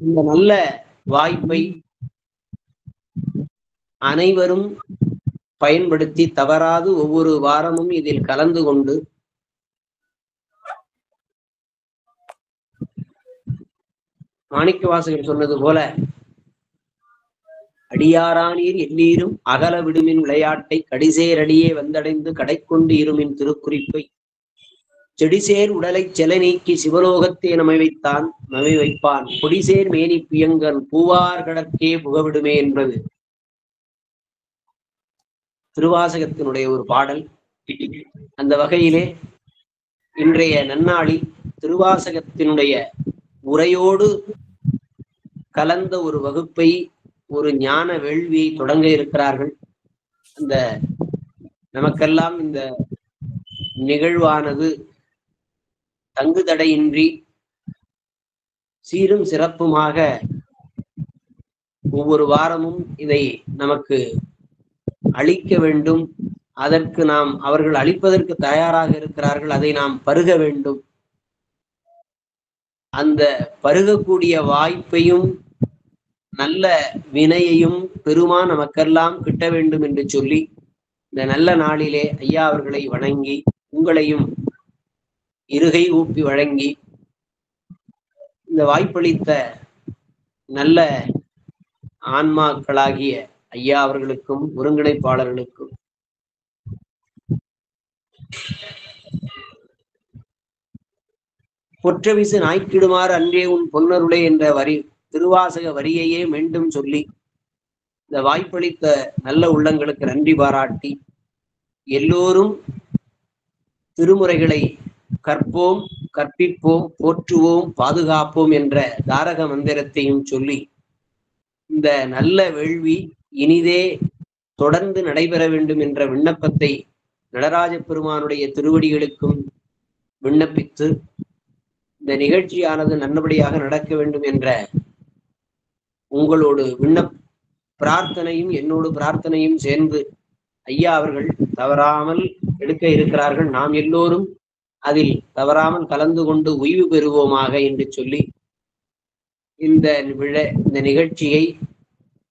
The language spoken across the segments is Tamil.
இந்த நல்ல வாய்ப்பை அனைவரும் பயன்படுத்தி தவறாது ஒவ்வொரு வாரமும் இதில் கலந்து கொண்டு மாணிக்கவாசகர் சொன்னது போல அடியாரானீர் எல்லீரும் அகல விடுமின் விளையாட்டை கடிசேரடியே வந்தடைந்து கடைக்கொண்டு இருமின் திருக்குறிப்பை செடிசேர் உடலை செல நீக்கி சிவலோகத்தே நமை வைப்பான் கொடிசேர் மேனி பியங்கன் பூவார் கடற்கே புகவிடுமே என்பது திருவாசகத்தினுடைய ஒரு பாடல். அந்த வகையிலே இன்றைய நன்னாளில் திருவாசகத்தினுடைய உரையோடு கலந்த ஒரு வகுப்பை, ஒரு ஞான வேள்வியை தொடங்க இருக்கிறார்கள். அந்த நமக்கெல்லாம் இந்த நிகழ்வானது தங்குதடையின்றி சீரும் சிறப்புமாக ஒவ்வொரு வாரமும் இதை நமக்கு அளிக்க வேண்டும். அதற்கு நாம் அவர்கள் அளிப்பதற்கு தயாராக இருக்கிறார்கள். அதை நாம் பருக வேண்டும். அந்த பருகக்கூடிய வாய்ப்பையும் நல்ல வினையையும் பெருமான் நமக்கெல்லாம் கிட்ட வேண்டும் என்று சொல்லி இந்த நல்ல நாளிலே ஐயா அவர்களை வணங்கி உங்களையும் இருகை ஊப்பி வழங்கி இந்த வாய்ப்பளித்த நல்ல ஆன்மாக்களாகிய ஐயா அவர்களுக்கும் ஒருங்கிணைப்பாளர்களுக்கும் பொற்றவிசு நாய்க்கிடுமாறு அன்றே உன் பொன்னருளே என்ற வரி திருவாசக வரியையே மீண்டும் சொல்லி இந்த வாய்ப்பளித்த நல்ல உள்ளங்களுக்கு நன்றி பாராட்டி எல்லோரும் திருமுறைகளை கற்போம், கற்பிப்போம், போற்றுவோம், பாதுகாப்போம் என்ற தாரக மந்திரத்தையும் சொல்லி இந்த நல்ல வேள்வி இனிதே தொடர்ந்து நடைபெற வேண்டும் என்ற விண்ணப்பத்தை நடராஜ பெருமானுடைய திருவடிகளுக்கும் விண்ணப்பித்து இந்த நிகழ்ச்சியானது நல்லபடியாக நடக்க வேண்டும் என்ற உங்களோடு பிரார்த்தனையும் என்னோடு பிரார்த்தனையும் சேர்ந்து ஐயா அவர்கள் தவறாமல் எடுக்க இருக்கிறார்கள். நாம் எல்லோரும் அதில் தவறாமல் கலந்து கொண்டு உய்வு பெறுவோமாக என்று சொல்லி இந்த நிகழ்ச்சியை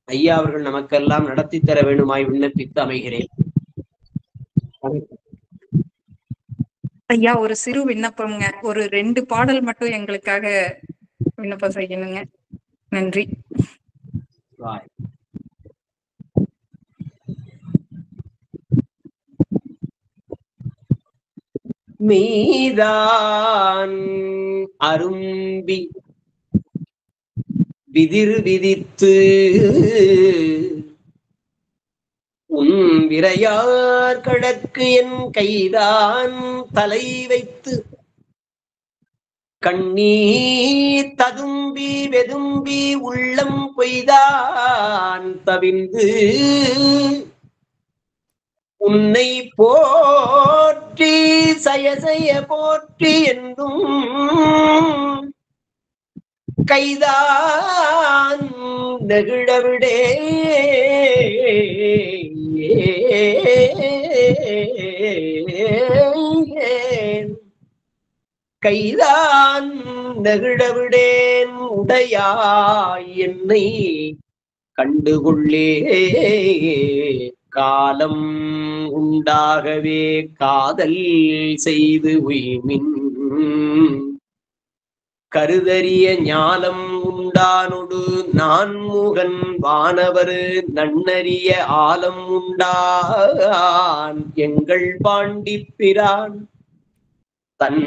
ஐயா அவர்கள் நமக்கெல்லாம் நடத்தி தர வேண்டுமாய் விண்ணப்பித்து அமைகிறேன். ஐயா, ஒரு சிறு விண்ணப்பம்ங்க. ஒரு 2 பாடல் மட்டும் எங்களுக்காக விண்ணப்பம் செய்யணுங்க. நன்றி. மீதான் அரும்பி விதிர் விதித்து உன் விரையார் கடற்கு என் கைதான் தலை வைத்து கண்ணீர் ததும்பி வெதும்பி உள்ளம் பொய்தான் தவிந்து உன்னை போற்றி சயசய போற்றி என்றும் கைதான் நெகிழவிடே கைதான் நெகிழவிடேன் உடையாய் என்னை கண்டுகொள்ளே காலம் உண்டாகவே காதல் செய்து உய்மின் கருதறிய ஞானம் உண்டானொடு நான் முகன் வானவர் நன்னறிய ஆலம் உண்டான் எங்கள் பாண்டிப்பிரான் தன்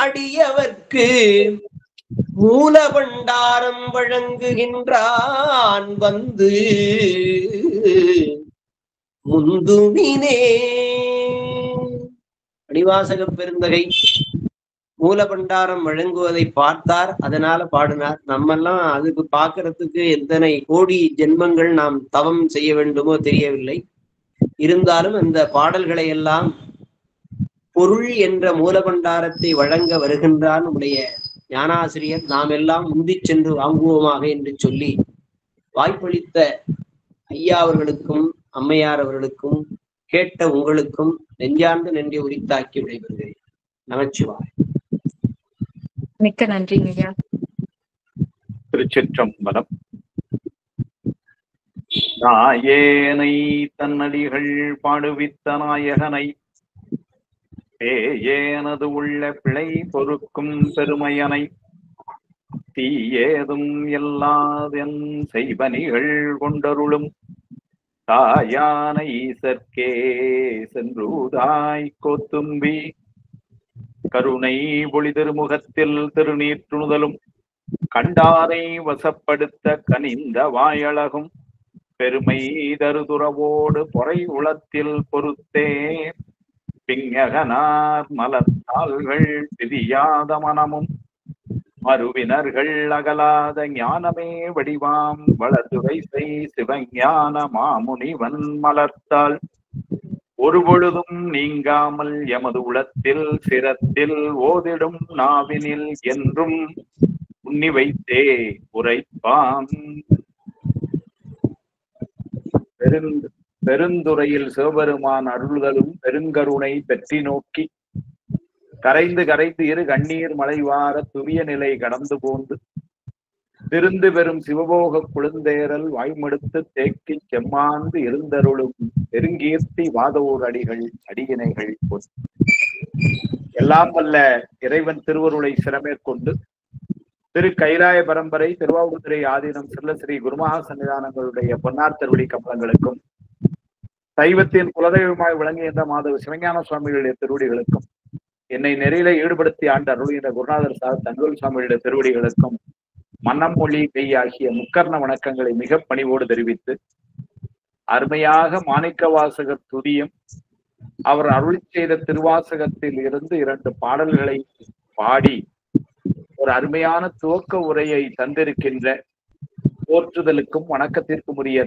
அடியவர்க்கு மூல பண்டாரம் வழங்குகின்றான் வந்து முந்துமினே. அடிவாசக பெருந்தகை மூல பண்டாரம் வழங்குவதை பார்த்தார், அதனால பாடினார். நம்மெல்லாம் அதுக்கு பார்க்கறதுக்கு எத்தனை கோடி ஜென்மங்கள் நாம் தவம் செய்ய வேண்டுமோ தெரியவில்லை. இருந்தாலும் அந்த பாடல்களை எல்லாம் பொருள் என்ற மூலபண்டாரத்தை வழங்க வருகின்றான் நம்முடைய ஞானாசிரியர். நாம் எல்லாம் முந்தி சென்று வாங்குவோமாக என்று சொல்லி வாய்ப்பளித்த ஐயா அவர்களுக்கும் அம்மையார் அவர்களுக்கும் கேட்ட உங்களுக்கும் நெஞ்சார்ந்து நன்றி உரித்தாக்கி விடைபெறுகிறேன். நமச்சிவாய். மிக்க நன்றிங்க ஐயா. திருச்சிற்றம்பலம். நாயேனை தன்னடிகள் பாடுவித்த நாயகனை பேயேனது உள்ள பிழை பொறுக்கும் பெருமையனை தீயேதும் எல்லாதென் செய்வனிகள் கொண்டருளும் தாயான ஈசற்கே சென்றுதாய் கோத்தும்பி கருணை பொழி திருமுகத்தில் திருநீற்றுணுதலும் கண்டாரை வசப்படுத்த கனிந்த வாயழகும் பெருமை தருதுறவோடு பொறை உளத்தில் பொறுத்தே பிங்ககனார் மலர்த்தாள்கள் பிரியாத மனமும் மறுவினர்கள் அகலாத ஞானமே வடிவாம் வளதுரை செய் சிவஞான மாமுனிவன் மலர்த்தாள் ஒரு பொழுதும் நீங்காமல் எமது உளத்தில் சிரத்தில் ஓதிடும் நாவினில் என்றும் உண்ணி வைத்தே உரைப்பாம். பெருந்துறையில் சிவபெருமான் அருள்களும் பெருங்கருணை பெற்றி நோக்கி கரைந்து கரைந்து இரு கண்ணீர் மலைவார துரிய நிலை கடந்து போந்து திருந்து பெறும் சிவபோக குழுந்தேரல் வாய்மடுத்து தேக்கி செம்மாந்து இருந்தருளும் பெருங்கீர்த்தி வாதோர் அடிகள் அடியினைகள் போல் எல்லாம் வல்ல இறைவன் திருவருளை சிறமேற்கொண்டு திரு கைலாய பரம்பரை திருவாவூர்துறை ஆதீனம் சில்லஸ்ரீ குருமகா சன்னிதானங்களுடைய பொன்னார் திருவடி கமலங்களுக்கும் சைவத்தின் குலதெய்வமாய் விளங்குகின்ற மாதவ சிவஞான சுவாமிகளுடைய திருவடிகளுக்கும் என்னை நெறியில ஈடுபடுத்தி ஆண்டு அருள்கின்ற குருநாதர் சார் தங்கோல் சுவாமிகளுடைய திருவடிகளுக்கும் மன்னம் மொழி மெய் ஆகிய முக்கர்ண வணக்கங்களை மிக பணிவோடு தெரிவித்து அருமையாக மாணிக்க வாசகர் துதியும் அவர் அருளி செய்த திருவாசகத்தில் இருந்து 2 பாடல்களை பாடி ஒரு அருமையான துவக்க உரையை தந்திருக்கின்ற போற்றுதலுக்கும் வணக்கத்திற்கும் உரிய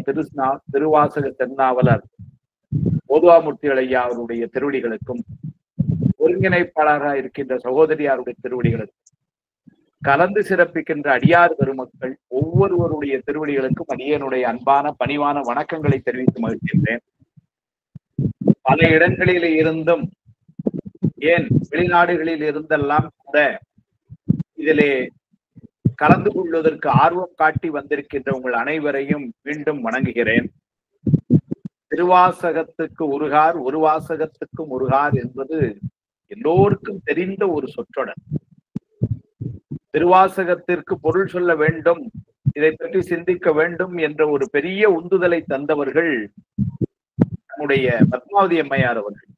திருவாசக திருநாவலர் ஓதுவாமூர்த்திகள் ஐயா அவருடைய திருவடிகளுக்கும் ஒருங்கிணைப்பாளராக இருக்கின்ற சகோதரியாருடைய திருவடிகளுக்கும் கலந்து சிறப்பிக்கின்ற அடியார் பெருமக்கள் ஒவ்வொருவருடைய திருவடிகளுக்கும் அடியனுடைய அன்பான பணிவான வணக்கங்களை தெரிவித்து மகிழ்கின்றேன். பல இடங்களில் இருந்தும் ஏன் வெளிநாடுகளில் இருந்தெல்லாம் கூட இதிலே கலந்து கொள்வதற்கு ஆர்வம் காட்டி வந்திருக்கின்ற உங்கள் அனைவரையும் மீண்டும் வணங்குகிறேன். திருவாசகத்துக்கு உருகார் ஒரு வாசகத்துக்கும் உருகார் என்பது எல்லோருக்கும் தெரிந்த ஒரு சொற்றொடர். திருவாசகத்திற்கு பொருள் சொல்ல வேண்டும், இதை பற்றி சிந்திக்க வேண்டும் என்ற ஒரு பெரிய உந்துதலை தந்தவர்கள் நம்முடைய பத்மாவதி அம்மையார் அவர்கள்.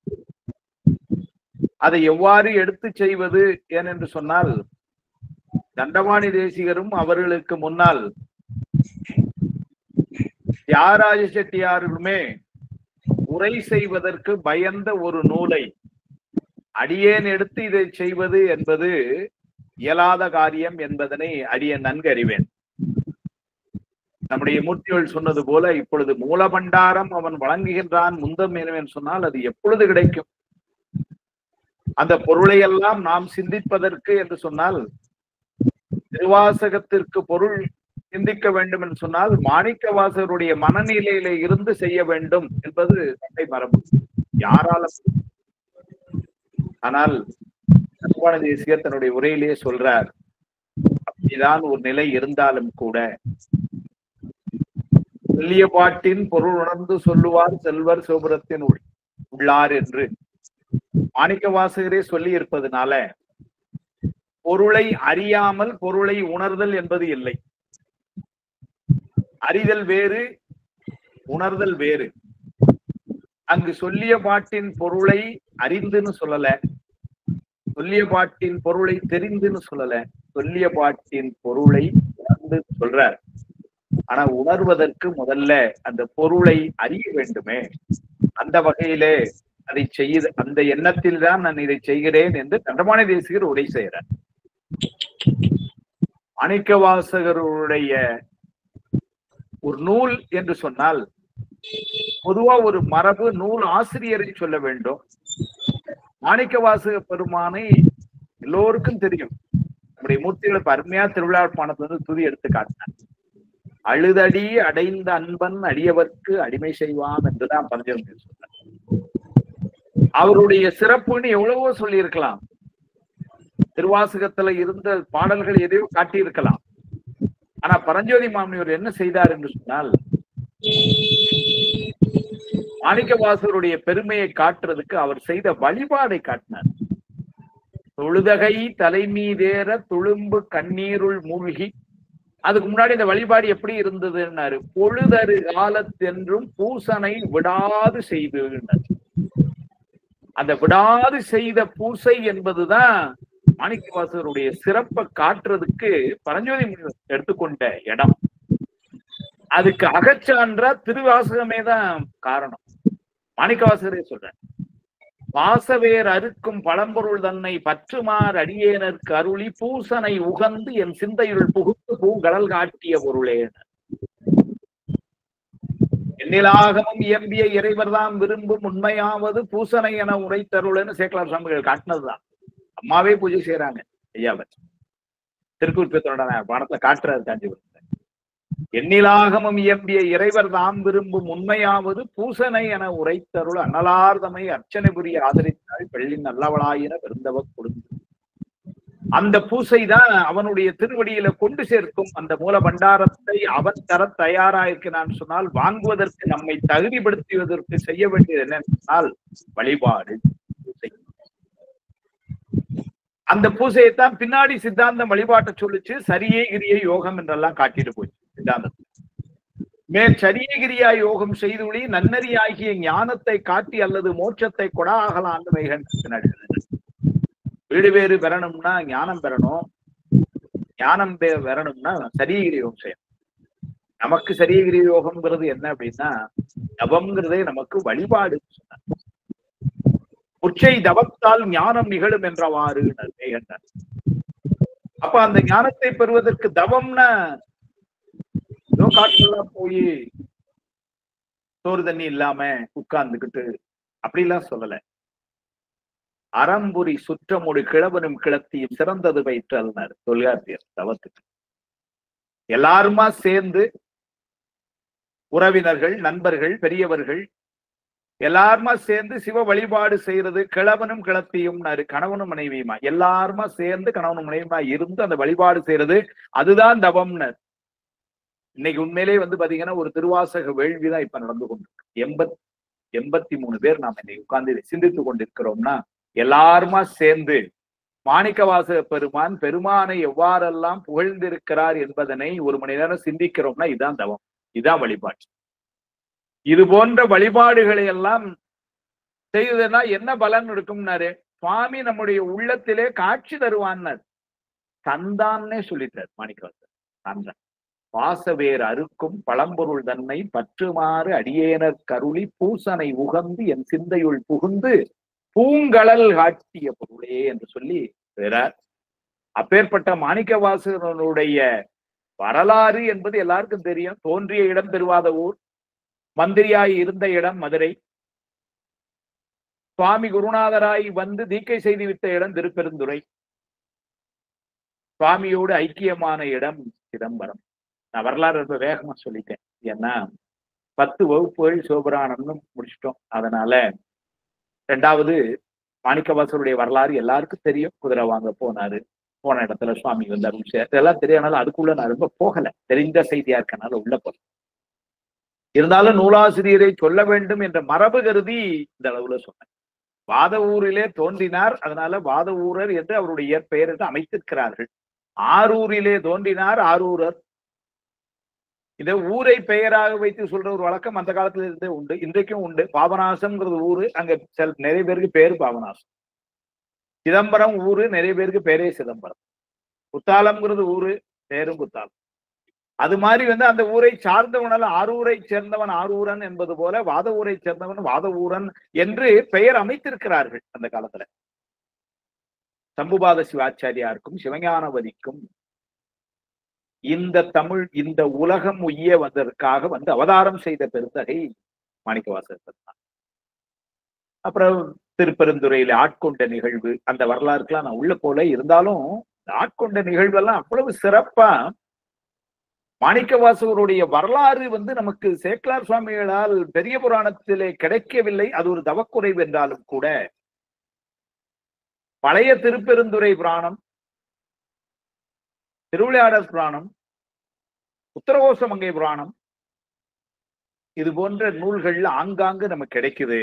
அதை எவ்வாறு எடுத்து செய்வது ஏனென்று சொன்னால், தண்டபாணி தேசிகரும் அவர்களுக்கு முன்னால் தியாகராஜ செட்டியாருமே உரை செய்வதற்கு பயந்த ஒரு நூலை அடியேன் எடுத்து இதை செய்வது என்பது இயலாத காரியம் என்பதனை அடியேன் நன்கு அறிவேன். நம்முடைய மூர்த்திகள் சொன்னது போல இப்பொழுது மூலபண்டாரம் அவன் வழங்குகின்றான் முந்தம் என்று சொன்னால் அது எப்பொழுது கிடைக்கும்? அந்த பொருளை எல்லாம் நாம் சிந்திப்பதற்கு என்று சொன்னால், திருவாசகத்திற்கு பொருள் சிந்திக்க வேண்டும் என்று சொன்னால் மாணிக்க வாசகருடைய மனநிலையில இருந்து செய்ய வேண்டும் என்பது தந்தை மரபு, யாராலும். ஆனால் தண்டபாண தேசிகர் தன்னுடைய உரையிலேயே சொல்றார், அப்படிதான் ஒரு நிலை இருந்தாலும் கூட சொல்லிய பாட்டின் பொருள் உணர்ந்து சொல்லுவார் செல்வர் சிவபுரத்தின் உள்ளார் என்று மாணிக்க வாசகரே சொல்லி இருப்பதனால பொருளை அறியாமல் பொருளை உணர்தல் என்பது இல்லை. அறிதல் வேறு, உணர்தல் வேறு. அங்கு சொல்லிய பாட்டின் பொருளை அறிந்துன்னு சொல்லல, சொல்லிய பாட்டின் பொருளை தெரிந்துன்னு சொல்லல, சொல்லிய பாட்டின் பொருளை உணர்ந்து சொல்றார். ஆனா உணர்வதற்கு முதல்ல அந்த பொருளை அறிய வேண்டுமே. அந்த வகையிலே அதை செய்ய, அந்த எண்ணத்தில் தான் நான் இதை செய்கிறேன் என்று தண்டபாணி தேசிகர் உரை செய்கிறார். மாணிக்க வாசகருடைய ஒரு நூல் என்று சொன்னால் பொதுவா ஒரு மரபு நூல் ஆசிரியரை சொல்ல வேண்டும். மாணிக்க வாசக பெருமானை எல்லோருக்கும் தெரியும். நம்முடைய மூர்த்திகளுக்கு அருமையா திருவிழாப்பானத்துல துதி எடுத்து காட்டினார். அழுதடி அடைந்த அன்பன் அடியவர்க்கு அடிமை செய்வான் என்றுதான் பஞ்சம் சொன்னார். அவருடைய சிறப்புன்னு எவ்வளவோ சொல்லி இருக்கலாம். திருவாசகத்துல இருந்த பாடல்கள் எதையோ காட்டியிருக்கலாம். ஆனா பரஞ்சோதி மாமுனிவர் என்ன செய்தார் என்று சொன்னால், மாணிக்கவாசகருடைய பெருமையை காட்டுறதுக்கு அவர் செய்த வழிபாடை காட்டினார். தொழுதகை தலைமீதேற துளும்பு கண்ணீருள் மூழ்கி, அதுக்கு முன்னாடி இந்த வழிபாடு எப்படி இருந்ததுன்னாரு, பொழுதரு காலத்தென்றும் பூசனை விடாது செய்து. அந்த விடாது செய்த பூசை என்பதுதான் மாணிக்கவாசகருடைய சிறப்பை காட்டுறதுக்கு பரஞ்சோதி முனிவர் எடுத்துக்கொண்ட இடம். அதுக்கு அகச்சான்றா திருவாசகமே தான் காரணம். மாணிக்கவாசகரே சொல்ற, பாசவேர் அறுக்கும் பழம்பொருள் தன்னை பற்றுமார் அடியேனருக்கு அருளி பூசனை உகந்து என் சிந்தையுள் புகுத்து பூங்கடல் காட்டிய பொருளே. எண்ணிலாகமும் இயம்பிய இறைவர்தான் விரும்பும் உண்மையாவது பூசனை என உரைத்தருள்னு சேக்கலார் சுவாமிகள் காட்டினதுதான். அம்மாவே பூஜை செய்யறாங்க ஐயாவை. திருக்குறிப்பத்தோட பணத்துல காட்டுறாரு காஞ்சிபுரத்துல. எண்ணிலாகமும் இயம்பிய இறைவர் தாம் விரும்பும் உண்மையாவது பூசனை என உரைத்தருள் அனலார்தமை அர்ச்சனை புரிய ஆதரித்தாள் பெள்ளின் நல்லவளாயின பெருந்தவ கொடுத்து. அந்த பூசை தான் அவனுடைய திருவடியில கொண்டு சேர்க்கும். அந்த மூல பண்டாரத்தை அவன் தர தயாராயிருக்கிறான் சொன்னால், வாங்குவதற்கு நம்மை தகுதிப்படுத்துவதற்கு செய்ய வேண்டியது என்னன்னு சொன்னால் வழிபாடு, பூசை. அந்த பூசையைத்தான் பின்னாடி சித்தாந்தம் வழிபாட்டை சொல்லிச்சு. சரியே கிரியை யோகம் என்றெல்லாம் காட்டிட்டு போச்சு சித்தாந்தம். மேல் சரியே கிரியா யோகம் செய்துள்ளி நன்னறியாகிய ஞானத்தை காட்டி அல்லது மோட்சத்தை கொடாகலான்னு வைகன். வீடு வேறு பெறணும்னா ஞானம் பெறணும், ஞானம் பெறணும்னா சரியகிரி யோகம் செய்யணும். நமக்கு சரியகிரி யோகம்ங்கிறது என்ன அப்படின்னா, தவம்ங்கிறதே நமக்கு வழிபாடு சொன்னார். உச்சை தவத்தால் ஞானம் நிகழும் என்றவாறு கேட்டார். அப்ப அந்த ஞானத்தை பெறுவதற்கு தவம்னா ஏதோ காட்டுலாம் போய் சோறு தண்ணி இல்லாம உட்கார்ந்துக்கிட்டு அப்படிலாம் சொல்லல. அறம்புரி சுற்றமொடு கிழவனும் கிளத்தியும் சிறந்தது வைற்றல்னார் தொல்காப்பியர் தவத்துக்கு. எல்லாருமா சேர்ந்து உறவினர்கள், நண்பர்கள், பெரியவர்கள் எல்லாருமா சேர்ந்து சிவ வழிபாடு செய்யறது. கிழவனும் கிளத்தியும் கணவனும் மனைவியுமா எல்லாருமா சேர்ந்து கணவனும் மனைவியுமா இருந்து அந்த வழிபாடு செய்யறது, அதுதான் தவம்னர். இன்னைக்கு உண்மையிலே பாத்தீங்கன்னா ஒரு திருவாசக வேள்விதான் இப்ப நடந்து கொண்டிருக்கு. 83 பேர் நாம இன்னைக்கு உட்கார்ந்து சிந்தித்துக் கொண்டிருக்கிறோம்னா, எல்லாருமா சேர்ந்து மாணிக்கவாசக பெருமான் பெருமானை எவ்வாறெல்லாம் புகழ்ந்திருக்கிறார் என்பதனை ஒரு மணி நேரம் சிந்திக்கிறோம்னா இதுதான் தவம், இதுதான் வழிபாடு. இது போன்ற வழிபாடுகளை எல்லாம் செய்ததுன்னா என்ன பலன் இருக்கும்னாரு, சுவாமி நம்முடைய உள்ளத்திலே காட்சி தருவான்னார். தந்தான்னே சொல்லிட்டார் மாணிக்கவாசகர். தந்தான் பாசவேர் அறுக்கும் பழம்பொருள் தன்னை பற்றுமாறு அடியேனர் கருளி பூசனை உகந்து என் சிந்தையுள் புகுந்து பூங்கடல் காட்டிய பொருளே என்று சொல்லி வேறார். அப்பேற்பட்ட மாணிக்கவாசகனுடைய வரலாறு என்பது எல்லாருக்கும் தெரியும். தோன்றிய இடம் திருவாத ஊர், மந்திரியாய் இருந்த இடம் மதுரை, சுவாமி குருநாதராய் தீக்கை செய்து விட்ட இடம் திருப்பெருந்துறை, சுவாமியோடு ஐக்கியமான இடம் சிதம்பரம். நான் வரலாறு ரொம்ப வேகமா சொல்லிட்டேன், ஏன்னா 10 வகுப்புகள் சிவபுராணம்னு முடிச்சிட்டோம். அதனால 2வது மாணிக்கவாசருடைய வரலாறு எல்லாருக்கும் தெரியும். குதிரை வாங்க போனாரு, போன இடத்துல சுவாமி வந்தார், இதெல்லாம் தெரியனால அதுக்குள்ள நான் ரொம்ப போகல, தெரிந்த செய்தியா இருக்கனால உள்ள போல. இருந்தாலும் நூலாசிரியரை சொல்ல வேண்டும் என்ற மரபு கருதி இந்த அளவுல சொன்னேன். வாத ஊரிலே தோன்றினார், அதனால வாத ஊரர் என்று அவருடைய இயற்பெயர் என்று அமைத்திருக்கிறார்கள். ஆரூரிலே தோன்றினார், ஆரூரர். இதை ஊரை பெயராக வைத்து சொல்ற ஒரு வழக்கம் அந்த காலத்துல இருந்தே உண்டு, இன்றைக்கும் உண்டு. பாபநாசம்ங்கிறது ஊரு, அங்க நிறைய பேருக்கு பேரு பாபநாசம். சிதம்பரம் ஊரு, நிறைய பேருக்கு பேரே சிதம்பரம். குத்தாலம்ங்கிறது ஊரு, பேரும் குத்தாலம். அது மாதிரி அந்த ஊரை சார்ந்தவனால ஆரூரை சேர்ந்தவன் ஆரூரன் என்பது போல வாத ஊரை சேர்ந்தவன் வாத ஊரன் என்று பெயர் அமைத்திருக்கிறார்கள் அந்த காலத்துல. சம்புபாத சிவாச்சாரியாருக்கும் சிவஞானவதிக்கும் இந்த தமிழ் இந்த உலகம் உய்ய வந்ததற்காக அவதாரம் செய்த பெருந்தகை மாணிக்கவாசகர் தான். அப்புறம் திருப்பெருந்துறையில ஆட்கொண்ட நிகழ்வு, அந்த வரலாறுக்கெல்லாம் நான் உள்ள போல. இருந்தாலும் ஆட்கொண்ட நிகழ்வெல்லாம் அவ்வளவு சிறப்பா மாணிக்கவாசகருடைய வரலாறு நமக்கு சேக்கலார் சுவாமிகளால் பெரிய புராணத்திலே கிடைக்கவில்லை. அது ஒரு தவக்குறைவு என்றாலும் கூட பழைய திருப்பெருந்துறை புராணம், திருவிளையாடற் புராணம், உத்தரகோச மங்கை புராணம் இது போன்ற நூல்கள்ல ஆங்காங்கு நமக்கு கிடைக்குது.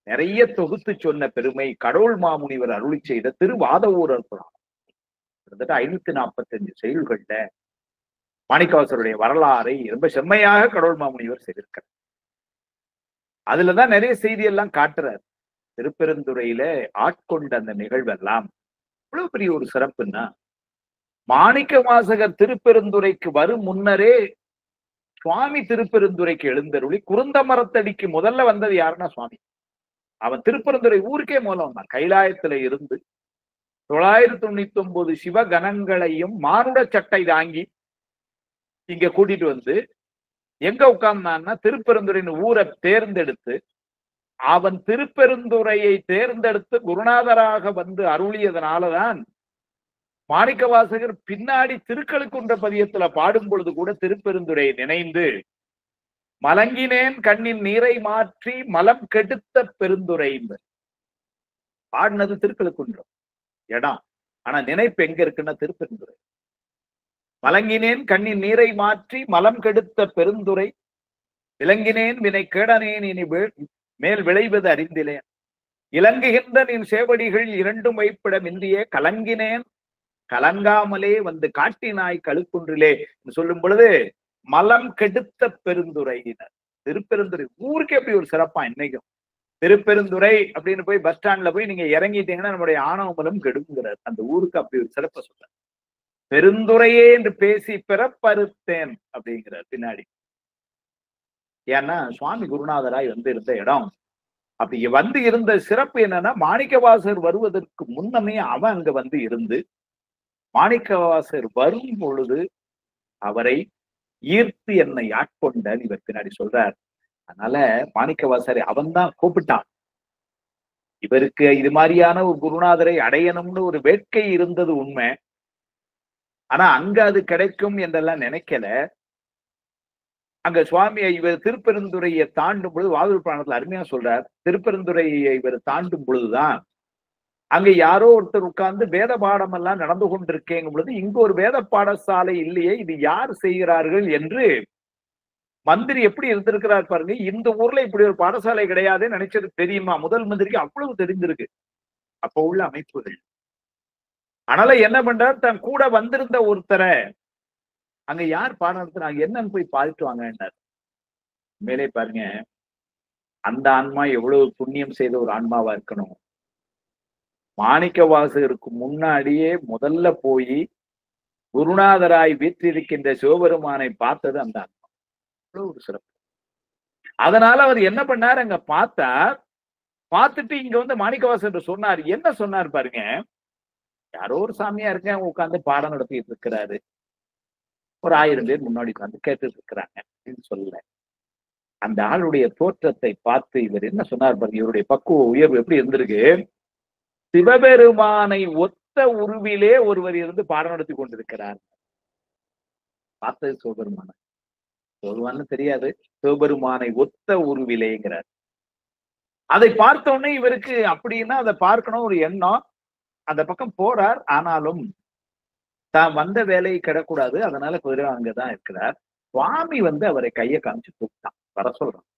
நிறைய தொகுத்து சொன்ன பெருமை கடவுள் மாமுனிவர் அருளி செய்த திருவாதவூரர் புராணம். கிட்டத்தட்ட 545 செயல்கள்ல மாணிக்கவாசருடைய வரலாறை ரொம்ப செம்மையாக கடவுள் மாமுனிவர் செய்திருக்கிறார். அதுலதான் நிறைய செய்தி எல்லாம் காட்டுறார். திருப்பெருந்துறையில ஆட்கொண்ட அந்த நிகழ்வெல்லாம் இவ்வளவு பெரிய ஒரு சிறப்புன்னா, மாணிக்க வாசகர் திருப்பெருந்துறைக்கு வரும் முன்னரே சுவாமி திருப்பெருந்துறைக்கு எழுந்தருளி குருந்த மரத்தடிக்கு முதல்ல வந்தது யாருன்னா சுவாமி. அவன் திருப்பெருந்துறை ஊருக்கே முதல்ல வந்தான். கைலாயத்துல இருந்து 999 சிவகணங்களையும் மானுட சட்டை தாங்கி இங்க கூட்டிட்டு வந்து எங்க உட்கார்ந்தான்னா திருப்பெருந்துறையின் ஊரை தேர்ந்தெடுத்து, அவன் திருப்பெருந்துறையை தேர்ந்தெடுத்து குருநாதராக வந்து அருளியதனாலதான் மாணிக்க வாசகர் பின்னாடி திருக்கழுக்குன்ற பதியத்துல பாடும் பொழுது கூட திருப்பெருந்துரையை நினைந்து மலங்கினேன் கண்ணின் நீரை மாற்றி மலம் கெடுத்த பெருந்துரை பாடினது திருக்கழுக்குன்றம் இடம். ஆனா நினைப்பு எங்க இருக்குன்னா திருப்பெருந்துரை. மலங்கினேன் கண்ணின் நீரை மாற்றி மலம் கெடுத்த பெருந்துரை விளங்கினேன் வினை கேடனேன் இனி மேல் விளைவது அறிந்திலேன் இலங்குகின்ற நின் சேவடிகள் இரண்டும் வைப்பிடம் இன்றியே கலங்கினேன் கலங்காமலே வந்து காட்டினாய் கழுக்குன்றிலே சொல்லும் பொழுது மலம் கெடுத்த பெருந்துறையினர். திருப்பெருந்துறை ஊருக்கு எப்படி ஒரு சிறப்பா இன்னைக்கும். திருப்பெருந்துறை அப்படின்னு போய் பஸ் ஸ்டாண்ட்ல போய் நீங்க இறங்கிட்டீங்கன்னா நம்முடைய ஆணவமலம் கெடுங்கிறார். அந்த ஊருக்கு அப்படி ஒரு சிறப்பை சொல்ற. பெருந்துறையே என்று பேசி பிறப்பறுத்தேன் அப்படிங்கிறார் பின்னாடி. ஏன்னா சுவாமி குருநாதராய் வந்து இருந்த இடம். அப்படி வந்து இருந்த சிறப்பு என்னன்னா, மாணிக்கவாசர் வருவதற்கு முன்னமே அவன் அங்க வந்து இருந்து மாணிக்கவாசர் வரும் பொழுது அவரை ஈர்த்து என்னை ஆட்கொண்டன் இவர் பின்னாடி சொல்றார். அதனால மாணிக்கவாசரை அவன் தான் கூப்பிட்டான். இவருக்கு இது மாதிரியான ஒரு குருநாதரை அடையணும்னு ஒரு வேட்கை இருந்தது உண்மை. ஆனா அங்க அது கிடைக்கும் என்றெல்லாம் நினைக்கல. அங்க சுவாமியை இவர் திருப்பெருந்துறையை தாண்டும் பொழுது வாதூர் புராணத்துல அருமையா சொல்றார். திருப்பெருந்துறையை இவர் தாண்டும் பொழுதுதான் அங்க யாரோ ஒருத்தர் உட்கார்ந்து வேத பாடம் எல்லாம் நடந்து கொண்டிருக்கேங்கும் பொழுது இங்க ஒரு வேத பாடசாலை இல்லையே, இது யார் செய்கிறார்கள் என்று மந்திரி எப்படி இருந்திருக்கிறார் பாருங்க. இந்த ஊர்ல இப்படி ஒரு பாடசாலை கிடையாதுன்னு நினைச்சது தெரியுமா? முதல் மந்திரிக்கு அவ்வளவு தெரிஞ்சிருக்கு அப்ப உள்ள அமைப்புகள். அதனால என்ன பண்றார், தன் கூட வந்திருந்த ஒருத்தரை அங்க யார் பாடம் நடத்துறாங்க என்னன்னு போய் பார்த்துட்டு வாங்கன்னார். மேலே பாருங்க, அந்த ஆன்மா எவ்வளவு புண்ணியம் செய்த ஒரு ஆன்மாவா இருக்கணும். மாணிக்க வாசகருக்கு முன்னாடியே முதல்ல போய் குருநாதராய் வீற்றிருக்கின்ற சிவபெருமானை பார்த்தது அந்த ஆன்மா. அவ்வளவு ஒரு சிறப்பு. அதனால அவர் என்ன பண்ணார், அங்க பார்த்தார். பார்த்துட்டு இங்க வந்து மாணிக்கவாசகர் சொன்னார். என்ன சொன்னார் பாருங்க, யாரோ ஒரு சாமியா இருக்கேன் உட்காந்து பாடம் நடத்திட்டு இருக்கிறாரு, ஒரு 1000 பேர் முன்னாடி உட்காந்து கேட்டுட்டு இருக்கிறாங்க அப்படின்னு சொல்லல. அந்த ஆளுடைய தோற்றத்தை பார்த்து இவர் என்ன சொன்னார் பாருங்க, இவருடைய பக்குவ உயர்வு எப்படி இருந்திருக்கு. சிவபெருமானை ஒத்த உருவிலே ஒருவர் இருந்து பாடம் நடத்தி கொண்டிருக்கிறார். பார்த்தது சிவபெருமான சொல்வான்னு தெரியாது, சிவபெருமானை ஒத்த உருவிலேங்கிறார். அதை பார்த்த உடனே இவருக்கு அப்படின்னா அதை பார்க்கணும் ஒரு எண்ணம். அந்த பக்கம் போறார். ஆனாலும் தான் வந்த வேலையை கிடக்கூடாது, அதனால குதிரை அங்கதான் இருக்கிறார். சுவாமி வந்து அவரை கையை காமிச்சு கூப்பிட்டான், வர சொல்றான்.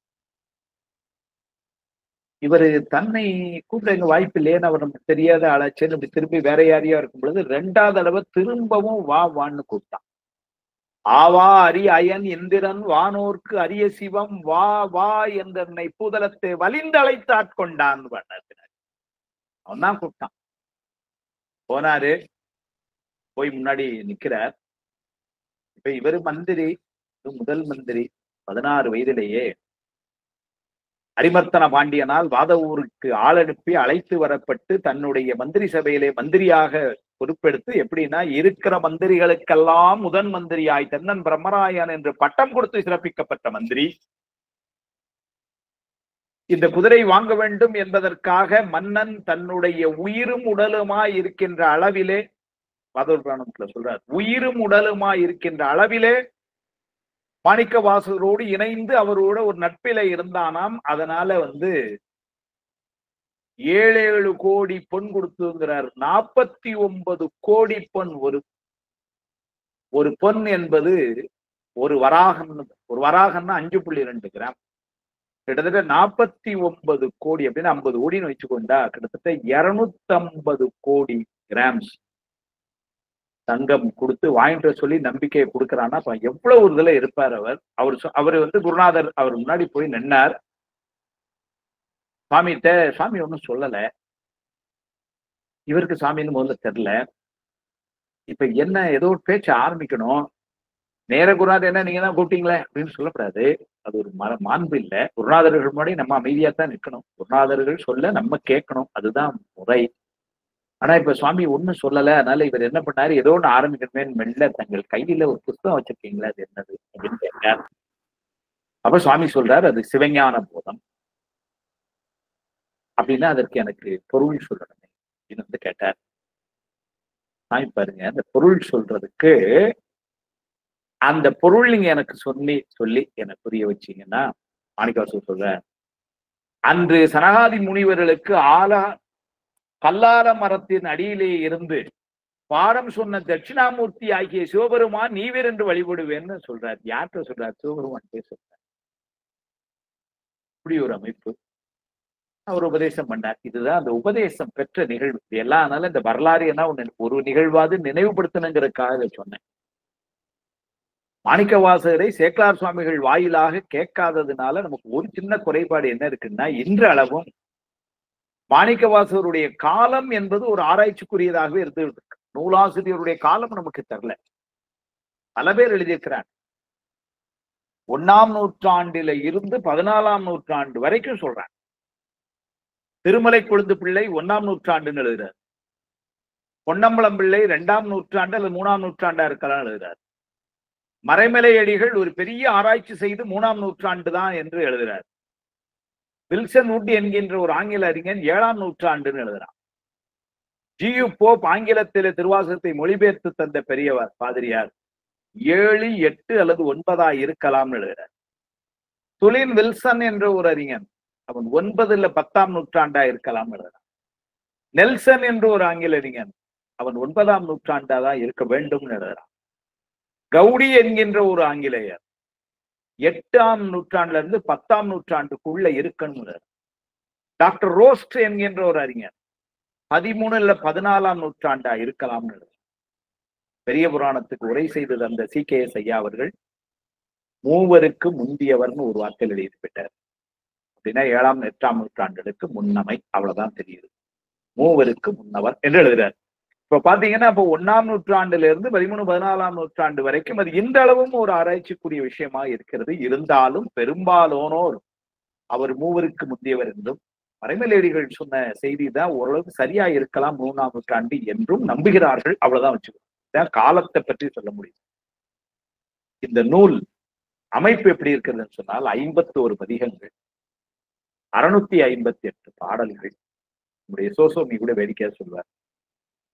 இவரு தன்னை கூப்பிட எங்க வாய்ப்பு இல்லையேன்னு அவர் நமக்கு தெரியாத ஆளாச்சேன்னு இப்படி திரும்பி வேற யாரையா இருக்கும் பொழுது 2வது தடவை திரும்பவும் வா வான்னு கூப்பிட்டான். ஆவா அரிய அயன் எந்திரன் வானோர்க்கு அரிய சிவம் வா வா என்ற பூதலத்தை வலிந்தழைத்து ஆட்கொண்டான். அவன் தான் கூப்பிட்டான். போனாரு, போய் முன்னாடி நிக்கிறார். இப்ப இவரு மந்திரி, முதல் மந்திரி, 16 வயதிலேயே அரிமர்த்தன பாண்டியனால் வாதவூருக்கு ஆள் அனுப்பி அழைத்து வரப்பட்டு தன்னுடைய மந்திரி சபையிலே மந்திரியாக பொறுப்பெடுத்து, எப்படின்னா இருக்கிற மந்திரிகளுக்கெல்லாம் முதன் மந்திரியாய் தென்னன் பிரம்மராயன் என்று பட்டம் கொடுத்து சிறப்பிக்கப்பட்ட மந்திரி. இந்த குதிரை வாங்க வேண்டும் என்பதற்காக மன்னன் தன்னுடைய உயிரும் உடலுமாய் இருக்கின்ற அளவிலே, வாதவூர் புராணத்துல சொல்றார், உயிரும் உடலுமாய் இருக்கின்ற அளவிலே மாணிக்க வாசகரோடு இணைந்து அவரோட ஒரு நட்பில இருந்தானாம். அதனால வந்து 7 கோடி பொன் கொடுத்துங்கிறார். 49 கோடி பொன். ஒரு பொன் என்பது ஒரு வராகம்னா 5.2 கிராம், கிட்டத்தட்ட 49 கோடி அப்படின்னு 50 கோடின்னு வச்சுக்கொண்டா கிட்டத்தட்ட 250 கோடி கிராம்ஸ் தங்கம் கொடுத்து வாங்கிட்டு சொல்லி நம்பிக்கையை கொடுக்குறான்னா எவ்வளவு ஒரு இதுல இருப்பார் அவர் வந்து குருநாதர் அவர் முன்னாடி போய் நின்னார். சாமி ஒன்னும் சொல்லல, இவருக்கு சாமின்னு முதல்ல தெரியல. இப்ப என்ன ஏதோ ஒரு பேச்ச ஆரம்பிக்கணும், நேர குருநாதர் என்ன நீங்க தான் கூப்பிட்டீங்களே அப்படின்னு சொல்லக்கூடாது. அது ஒரு மாண்பு இல்லை. குருநாதர்கள் முன்னாடி நம்ம அமைதியாத்தான் நிற்கணும், குருநாதர்கள் சொல்ல நம்ம கேட்கணும், அதுதான் முறை. ஆனா இப்ப சுவாமி ஒண்ணும் சொல்லல, அதனால இவர் என்ன பண்ணாரு, ஏதோ ஒண்ணு ஆரம்பிக்கணுமே மெல்ல தங்கள் கையில ஒரு புத்தகம் வச்சிருக்கீங்களா, அது என்னது அப்படின்னு கேட்டார். அப்ப சுவாமி சொல்றாரு, அது சிவஞான போதம். அப்படின்னா அதற்கு எனக்கு பொருள் சொல்லணுமே அப்படின்னு வந்து கேட்டார். சாமி பாருங்க, அந்த பொருள் சொல்றதுக்கு அந்த பொருள் நீங்க எனக்கு சொல்லி எனக்கு புரிய வச்சீங்கன்னா, மாணிக்கவாசகர் சொல்ற, அன்று சனகாதி முனிவர்களுக்கு கல்லார மரத்தின் அடியிலே இருந்து பாடம் சொன்ன தட்சிணாமூர்த்தி ஆகிய சிவபெருமான் நீவர் என்று வழிபடுவேன்னு சொல்றார். யார்கிட்ட சொல்றார்? சிவபெருமான் சொல்றார். இப்படி ஒரு அமைப்பு அவர் உபதேசம் பண்ணார். இதுதான் அந்த உபதேசம் பெற்ற நிகழ்வு. இது எல்லாம் இந்த வரலாறு என்ன ஒரு நிகழ்வாது நினைவுபடுத்தணுங்கிறதுக்காக சொன்னேன். மாணிக்கவாசகரை சேக்கலார் சுவாமிகள் வாயிலாக கேட்காததுனால நமக்கு ஒரு சின்ன குறைபாடு என்ன இருக்குன்னா, இன்றளவும் மாணிக்கவாசகருடைய காலம் என்பது ஒரு ஆராய்ச்சிக்குரியதாகவே இருந்துகிட்டு இருக்கு. நூலாசிரியருடைய காலம் நமக்கு தெரியல. பல பேர் எழுதியிருக்கிறார். 1ஆம் நூற்றாண்டில இருந்து 14ஆம் நூற்றாண்டு வரைக்கும் சொல்றாங்க. திருமலை கொழுந்து பிள்ளை 1ஆம் நூற்றாண்டுன்னு எழுதுறார். பொன்னம்பலம் பிள்ளை 2ஆம் நூற்றாண்டு அல்லது 3ஆம் நூற்றாண்டா இருக்கலாம் எழுதுறார். மறைமலை அடிகள் ஒரு பெரிய ஆராய்ச்சி செய்து 3ஆம் நூற்றாண்டு தான் என்று எழுதுறார். வில்சன் வுட் என்கின்ற ஒரு ஆங்கில அறிஞன் 7ஆம் நூற்றாண்டுன்னு எழுதுறான். ஜியு போப் ஆங்கிலத்திலே திருவாசகத்தை மொழிபெயர்த்து தந்த பெரியவர் பாதிரியார் 7, 8 அல்லது 9 இருக்கலாம்னு எழுதுறார். துலின் வில்சன் என்ற ஒரு அறிஞன் அவன் 9 இல்ல 10ஆம் நூற்றாண்டா இருக்கலாம் எழுதுறான். நெல்சன் என்று ஒரு ஆங்கில அறிஞன் அவன் 9ஆம் நூற்றாண்டா தான் இருக்க வேண்டும் எழுதுறான். கவுடி என்கின்ற ஒரு ஆங்கிலேயர் 8ஆம் நூற்றாண்டுல இருந்து 10ஆம் நூற்றாண்டுக்குள்ள இருக்கணும். டாக்டர் ரோஸ்ட் என்கின்ற ஒரு அறிஞர் 13 இல்ல 14ஆம் நூற்றாண்டா இருக்கலாம்னு பெரிய புராணத்துக்கு உரை செய்தது அந்த CKS ஐயா அவர்கள் மூவருக்கு முந்தியவர்னு ஒரு வார்த்தையில் எழுதிவிட்டார். அப்படின்னா 7ஆம் 8ஆம் நூற்றாண்டுகளுக்கு முன்னமை, அவ்வளவுதான் தெரியுது. மூவருக்கு முன்னவர் என்று எழுதுறார். இப்ப பாத்தீங்கன்னா இப்ப 1ஆம் நூற்றாண்டுல இருந்து 13, 14ஆம் நூற்றாண்டு வரைக்கும் அது இந்த அளவும் ஒரு ஆராய்ச்சிக்குரிய விஷயமா இருக்கிறது. இருந்தாலும் பெரும்பாலானோர் அவர் மூவருக்கு முந்தியவர் என்றும், மறைமலையடிகள் சொன்ன செய்தி தான் ஓரளவுக்கு சரியா இருக்கலாம் 3ஆம் நூற்றாண்டு என்றும் நம்புகிறார்கள். அவ்வளவுதான் வச்சுக்கணும். காலத்தை பற்றி சொல்ல முடியும். இந்த நூல் அமைப்பு எப்படி இருக்கிறதுன்னு சொன்னால் 51 பதிகங்கள், 658 பாடல்கள். நம்முடைய சோசோமி கூட வேடிக்கையா சொல்வார்,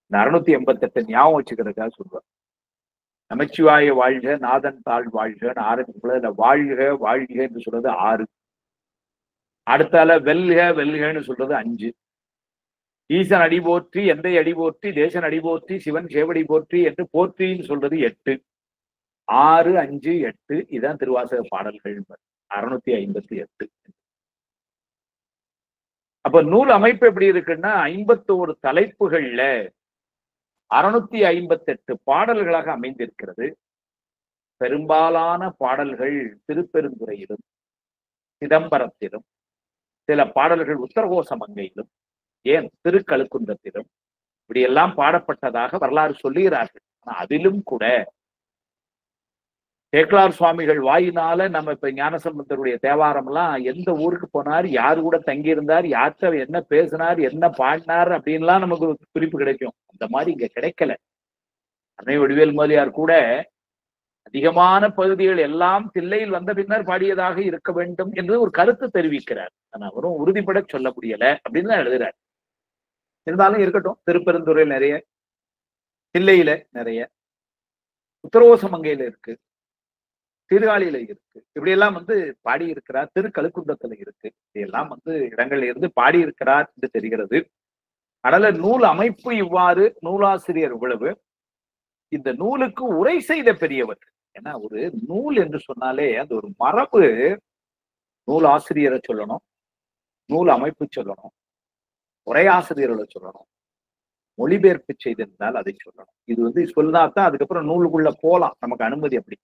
இந்த 688 ஞாபகம் வச்சுக்கிறதுக்காக சொல்வார். நமச்சிவாய வாழ்க நாதன் தாழ் வாழ்க ஆரம்பிக்குள்ள வாழ்க வாழ்க என்று சொல்றது 6, அடுத்தால வெல்க வெல்கன்னு சொல்றது 5, ஈசன் அடி போற்றி எந்தை அடி போற்றி தேசன் அடி போற்றி சிவன் சேவடி போற்றி என்று போற்றின்னு சொல்றது 8. 6, 5, 8 இதான் திருவாசக பாடல்கள் 658. அப்ப நூல் அமைப்பு எப்படி இருக்குன்னா 51 தலைப்புகள்ல 658 பாடல்களாக அமைந்திருக்கிறது. பெரும்பாலான பாடல்கள் திருப்பெருந்துறையிலும் சிதம்பரத்திலும், சில பாடல்கள் உத்தரகோச மங்கையிலும், ஏன் திருக்கழுக்குன்றத்திலும் இப்படி எல்லாம் பாடப்பட்டதாக வரலாறு சொல்லுகிறார்கள். ஆனா அதிலும் கூட சேக்கலார் சுவாமிகள் வாயினால நம்ம இப்ப ஞானசம்பந்தருடைய தேவாரம் எல்லாம் எந்த ஊருக்கு போனார், யாரு கூட தங்கியிருந்தார், யார்கிட்ட என்ன பேசினார், என்ன பாடினார் அப்படின்லாம் நமக்கு ஒரு குறிப்பு கிடைக்கும். அந்த மாதிரி இங்க கிடைக்கல. அன்னை வடிவேல் முதலியார் கூட அதிகமான பகுதிகள் எல்லாம் தில்லையில் வந்த பின்னர் பாடியதாக இருக்க வேண்டும் என்று ஒரு கருத்து தெரிவிக்கிறார். ஆனா அவரும் உறுதிப்பட சொல்ல முடியல அப்படின்னு தான் எழுதுறாரு. இருந்தாலும் இருக்கட்டும், திருப்பெருந்துறையில் நிறைய, தில்லையில நிறைய, உத்தரகோசமங்கையில இருக்கு, சீர்காழியில இருக்கு, இப்படி எல்லாம் பாடி இருக்கிறார். திருக்கழுக்குன்றத்துல இருக்கு, இப்படியெல்லாம் இடங்கள்ல இருந்து பாடி இருக்கிறார் என்று தெரிகிறது. அதனால நூல் அமைப்பு இவ்வாறு, நூலாசிரியர் இவ்வளவு, இந்த நூலுக்கு உரை செய்த பெரியவர் ஏன்னா ஒரு நூல் என்று சொன்னாலே அது ஒரு மரபு. நூல் ஆசிரியரை சொல்லணும், நூல் அமைப்பு சொல்லணும், உரையாசிரியர்களை சொல்லணும், மொழிபெயர்ப்பு செய்திருந்தால் அதை சொல்லணும். இது சொல்லாதான் அதுக்கப்புறம் நூலுக்குள்ள போலாம், நமக்கு அனுமதி அப்படி.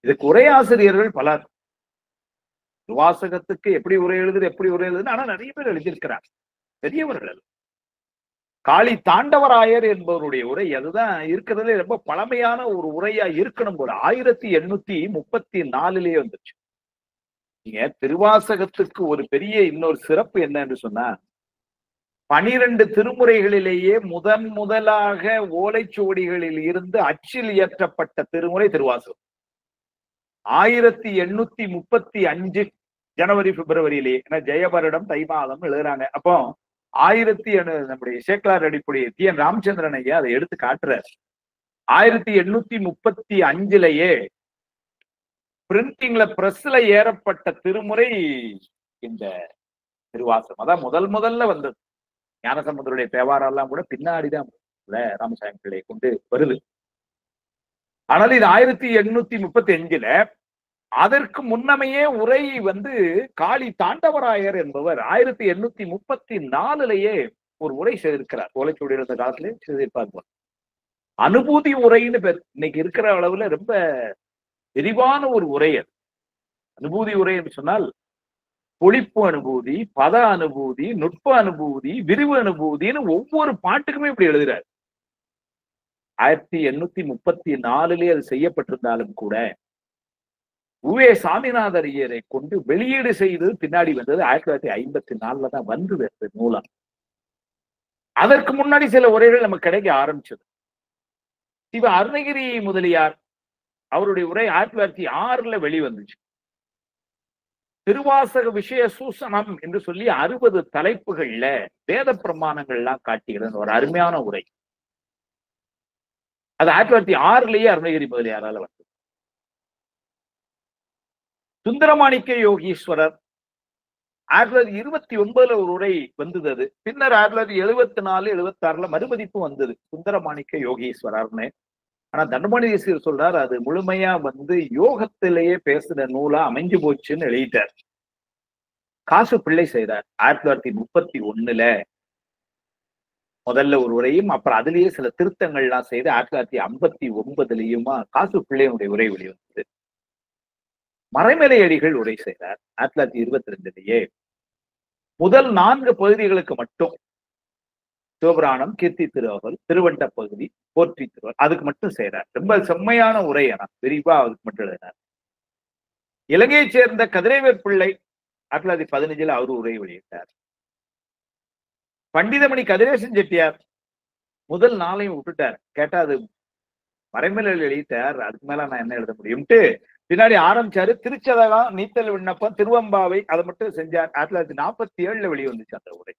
இதுக்கு உரையாசிரியர்கள் பலர். திருவாசகத்துக்கு எப்படி உரை எழுதுன்னு ஆனா நிறைய பேர் எழுதியிருக்கிறார், பெரியவர்கள். காளி தாண்டவராயர் என்பவருடைய உரை அதுதான் இருக்கிறதுல ரொம்ப பழமையான ஒரு உரையா இருக்கணும் போல. 1834 வந்துச்சு. நீங்க திருவாசகத்துக்கு ஒரு பெரிய இன்னொரு சிறப்பு என்ன என்று சொன்னா, 12 திருமுறைகளிலேயே முதலாக ஓலைச்சுவடிகளில் இருந்து அச்சில் இயற்றப்பட்ட திருமுறை திருவாசகம். 1835 ஜனவரி பிப்ரவரியிலேயே. ஏன்னா ஜெயபரிடம் தை மாதம் எழுதுறாங்க. அப்போ நம்முடைய சேக்கலார் அடிப்படை டி.என். ராமச்சந்திரன் ஐயா அதை எடுத்து காட்டுறார். 1835 பிரிண்டிங்ல பிரஸ்ல ஏறப்பட்ட திருமுறை இந்த திருவாசகம். அதான் முதல்ல வந்தது. ஞானசம்பந்தருடைய தேவாரம் எல்லாம் கூட பின்னாடிதான் ராமசாமி பிள்ளை கொண்டு வருது. ஆனால் இது 1835 அதற்கு முன்னமையே உரை காளி தாண்டவராயர் என்பவர் 1834 ஒரு உரை செய்திருக்கிறார். ஓலைச்சுவடி இருந்த காலத்திலே செய்திருப்பார். அனுபூதி உரைன்னு பேர். இன்னைக்கு இருக்கிற அளவுல ரொம்ப விரிவான ஒரு உரை அது. அனுபூதி உரை என்று சொன்னால் பொழிப்பு அனுபூதி, பத அனுபூதி, நுட்ப அனுபூதி, விரிவு அனுபூதின்னு ஒவ்வொரு பாட்டுக்குமே இப்படி எழுதுறாரு. 1834 அது செய்யப்பட்டிருந்தாலும் கூட உவே சாமிநாதர் ஐயரை கொண்டு வெளியீடு செய்து பின்னாடி வந்தது 1954 தான் வந்தது நூலா. அதற்கு முன்னாடி சில உரைகள் நமக்கு கிடைக்க ஆரம்பிச்சது. சிவ அருணகிரி முதலியார் அவருடைய உரை 1906 வெளிவந்துச்சு. திருவாசக விஷய சூசனம் என்று சொல்லி 60 தலைப்புகள்ல வேத பிரமாணங்கள்லாம் காட்டுகிறது ஒரு அருமையான உரை. அது 1906 அருணகிரி முதலியாரால வந்தது. சுந்தரமாணிக்க யோகீஸ்வரர் 1929 ஒரு உரை வந்தது. அது பின்னர் 1974 76 மறுபதிப்பு வந்தது சுந்தரமாணிக்க யோகீஸ்வரர்னு. ஆனா தண்டபாணி தேசிகர் சொல்றார் அது முழுமையா யோகத்திலேயே பேசுற நூலா அமைஞ்சு போச்சுன்னு எழுதிட்டார். காசு பிள்ளை செய்தார் 1931 முதல்ல ஒரு உரையும், அப்புறம் அதுலயே சில திருத்தங்கள்லாம் செய்து 1959 காசு பிள்ளையினுடைய உரை வெளிவந்தது. மறைமலை அடிகள் உரை செய்தார் 1922 முதல் 4 பகுதிகளுக்கு மட்டும். சிவபுராணம், கீர்த்தி திருவகல், திருவண்ட பகுதி, போற்றி திருவகல் அதுக்கு மட்டும் செய்யறார். ரொம்ப செம்மையான உரை. விரிவா அதுக்கு மட்டும் எழுதினார். இலங்கையை சேர்ந்த கதிரவேற் பிள்ளை 1915 அவரு உரை வெளியிட்டார். பண்டிதமணி கதிரேசன் செட்டியார் முதல் 4 விட்டுட்டார். கேட்டா அது மறைமலையில் எழுதிட்டார், அதுக்கு மேல நான் என்ன எழுத முடியும்ட்டு பின்னாடி ஆரம்பிச்சாரு. திருச்சதகம், நீத்தல் விண்ணப்பம், திருவம்பாவை அதை மட்டும் செஞ்சார். 1947 வெளிவந்துச்சு அந்த உரை.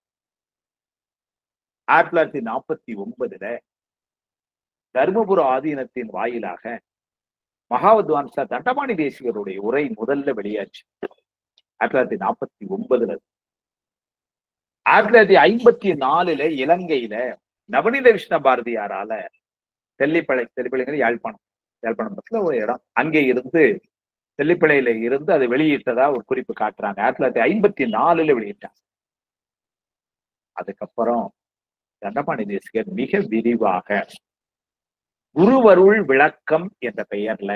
1949 தர்மபுர ஆதீனத்தின் வாயிலாக மகாவித்வான்சா தண்டபாணி தேசிகருடைய உரை முதல்ல வெளியாச்சு 1949. 1954 இலங்கையில நவநீத கிருஷ்ண பாரதியாரால தெல்லிப்பளை யாழ்ப்பாணம் பக்கத்துல ஒரு இடம், அங்கே இருந்து தெல்லிப்பளையில இருந்து அதை வெளியிட்டதா ஒரு குறிப்பு காட்டுறாங்க. 1954 வெளியிட்டாங்க. அதுக்கப்புறம் தண்டபாணி தேசிகர் மிக விரிவாக குருவருள் விளக்கம் என்ற பெயர்ல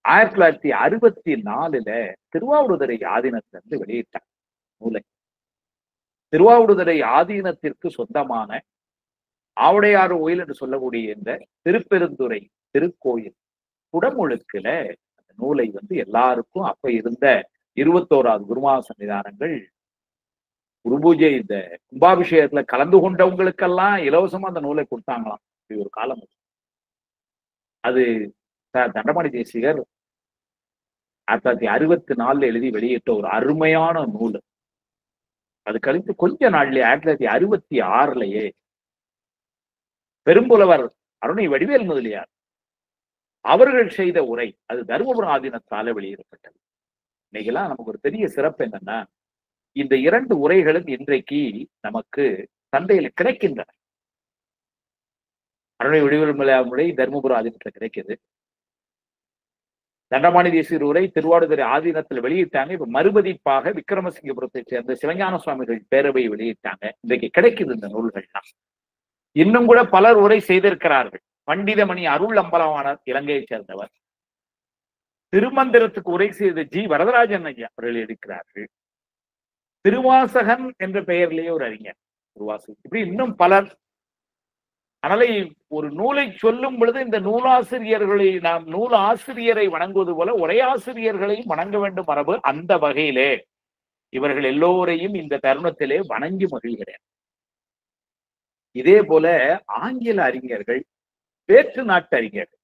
1964 திருவாவடுதுறை ஆதீனத்திலிருந்து வெளியிட்டார் நூலை. திருவாவடுதுறை ஆதீனத்திற்கு சொந்தமான ஆவுடையாறு கோயில் என்று சொல்லக்கூடிய இந்த திருப்பெருந்துறை திருக்கோயில் குடமுழுக்குல அந்த நூலை எல்லாருக்கும் அப்ப இருந்த 21வது குருமா சன்னிதானங்கள் குரு பூஜை இந்த கும்பாபிஷேகத்துல கலந்து கொண்டவங்களுக்கெல்லாம் இலவசமா அந்த நூலை கொடுத்தாங்களாம். இப்படி ஒரு காலம். அது தண்டபாணி தேசிகர் 1964 எழுதி வெளியிட்ட ஒரு அருமையான நூல். அது கழித்து கொஞ்ச நாள்லயே 1966 பெரும்புலவர் அருணை வடிவேல் முதலியார் அவர்கள் செய்த உரை அது தருமபுரம் ஆதீனத்தால வெளியிடப்பட்டது. இன்னைக்கெல்லாம் நமக்கு ஒரு பெரிய சிறப்பு என்னன்னா, இந்த 2 உரைகளும் இன்றைக்கு நமக்கு சந்தையில கிடைக்கின்றன. அருணை வடிவேல் முதலியார் உரை தருமபுரம் ஆதீனத்துல கிடைக்குது. தண்டபாணி தேசிகர் உரை திருவாவடுதுறை ஆதீனத்தில் வெளியிட்டாங்க. இப்ப மறுபதிப்பாக விக்ரமசிங்கபுரத்தை சேர்ந்த சிவஞான சுவாமிகள் பேரவை வெளியிட்டாங்க. இன்றைக்கு கிடைக்குது இந்த நூல்கள்லாம். இன்னும் கூட பலர் உரை செய்திருக்கிறார்கள். பண்டிதமணி அருள் அம்பலவாணர் இலங்கையை சேர்ந்தவர். திருமந்திரத்துக்கு உரை செய்த ஜி வரதராஜன் ஐயா அவர்கள் இருக்கிறார்கள். திருவாசகன் என்ற பெயரிலேயே ஒரு அறிஞர் திருவாசகன். இப்படி இன்னும் பலர். அதனால ஒரு நூலை சொல்லும் பொழுது இந்த நூலாசிரியர்களை நாம் நூல் ஆசிரியரை வணங்குவது போல உரையாசிரியர்களையும் வணங்க வேண்டும் மரபு. அந்த வகையிலே இவர்கள் எல்லோரையும் இந்த தருணத்திலே வணங்கி மகிழ்கிறேன். இதே போல ஆங்கில அறிஞர்கள், வேற்று நாட்டு அறிஞர்கள்,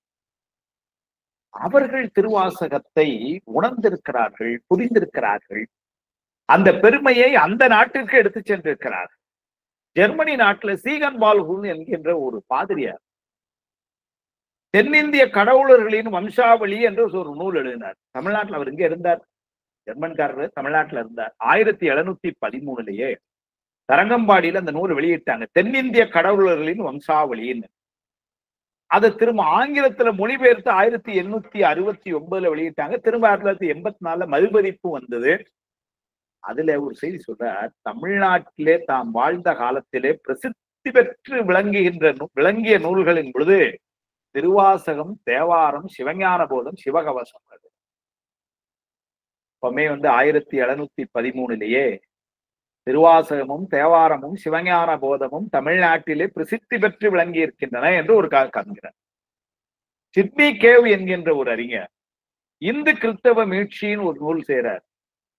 அவர்கள் திருவாசகத்தை உணர்ந்திருக்கிறார்கள், புரிந்திருக்கிறார்கள். அந்த பெருமையை அந்த நாட்டிற்கு எடுத்து சென்றிருக்கிறார்கள். ஜெர்மனி நாட்டுல சீகன் பால்ஹூன் என்கின்ற ஒரு பாதிரியார் தென்னிந்திய கடவுளர்களின் வம்சாவளி என்று ஒரு நூல் எழுதினார். தமிழ்நாட்டில் அவர் இங்க இருந்தார், ஜெர்மன்காரர் தமிழ்நாட்டில் இருந்தார். 1713 தரங்கம்பாடியில அந்த நூல் வெளியிட்டாங்க, தென்னிந்திய கடவுளர்களின் வம்சாவளின்னு. அதை திரும்ப ஆங்கிலத்துல மொழிபெயர்த்து 1869 வெளியிட்டாங்க. திரும்ப 1984 மறுபதிப்பு வந்தது. அதுல ஒரு செய்தி சொல்றார், தமிழ்நாட்டிலே தாம் வாழ்ந்த காலத்திலே பிரசித்தி பெற்று விளங்கிய நூல்களின் பொழுது திருவாசகம், தேவாரம், சிவஞான போதம், சிவகவசம். அது இப்பமே 1713 திருவாசகமும் தேவாரமும் சிவஞான போதமும் தமிழ்நாட்டிலே பிரசித்தி பெற்று விளங்கி இருக்கின்றன என்று ஒரு காண்கிறார். சிட்னி கேவ் என்கின்ற ஒரு அறிஞர் இந்து கிறிஸ்தவ மீட்சியின் ஒரு நூல் செய்கிறார்.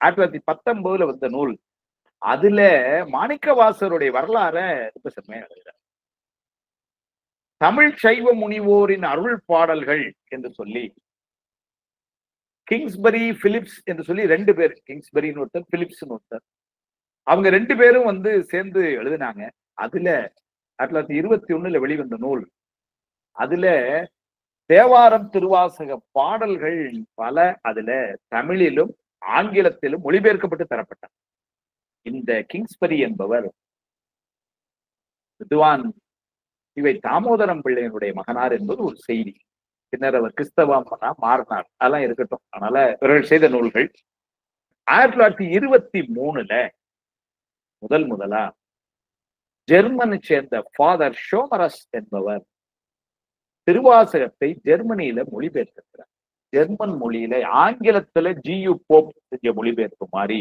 1919 வந்த நூல். அதுல மாணிக்கவாசருடைய வரலாற ரொம்ப செம்மையா எழுதுகிறார். தமிழ் சைவ முனிவோரின் அருள் பாடல்கள் என்று சொல்லி கிங்ஸ்பரி பிலிப்ஸ் என்று சொல்லி 2 பேர், கிங்ஸ்பரின்னு ஒருத்தர், பிலிப்ஸ் ஒருத்தர், அவங்க 2 பேரும் சேர்ந்து எழுதினாங்க. அதுல 1921 வெளிவந்த நூல். அதுல தேவாரம், திருவாசக பாடல்கள் பல அதுல தமிழிலும் ஆங்கிலத்திலும் மொழிபெயர்க்கப்பட்டு தரப்பட்டார். இந்த கிங்ஸ்பரி என்பவர் வித்வான் இவை தாமோதரம் பிள்ளையினுடைய மகனார் என்பது ஒரு செய்தி. பின்னர் அவர் கிறிஸ்தவம் மாறினார். அதெல்லாம் இருக்கட்டும். அதனால இவர்கள் செய்த நூல்கள் 1923 முதலா ஜெர்மனை சேர்ந்த ஃபாதர் ஷோமரஸ் என்பவர் திருவாசகத்தை ஜெர்மனியில மொழிபெயர்த்திருக்கிறார். ஜெர்மன் மொழியில, ஆங்கிலத்துல ஜியு போப் செஞ்ச மொழிபெயர்ப்பு மாதிரி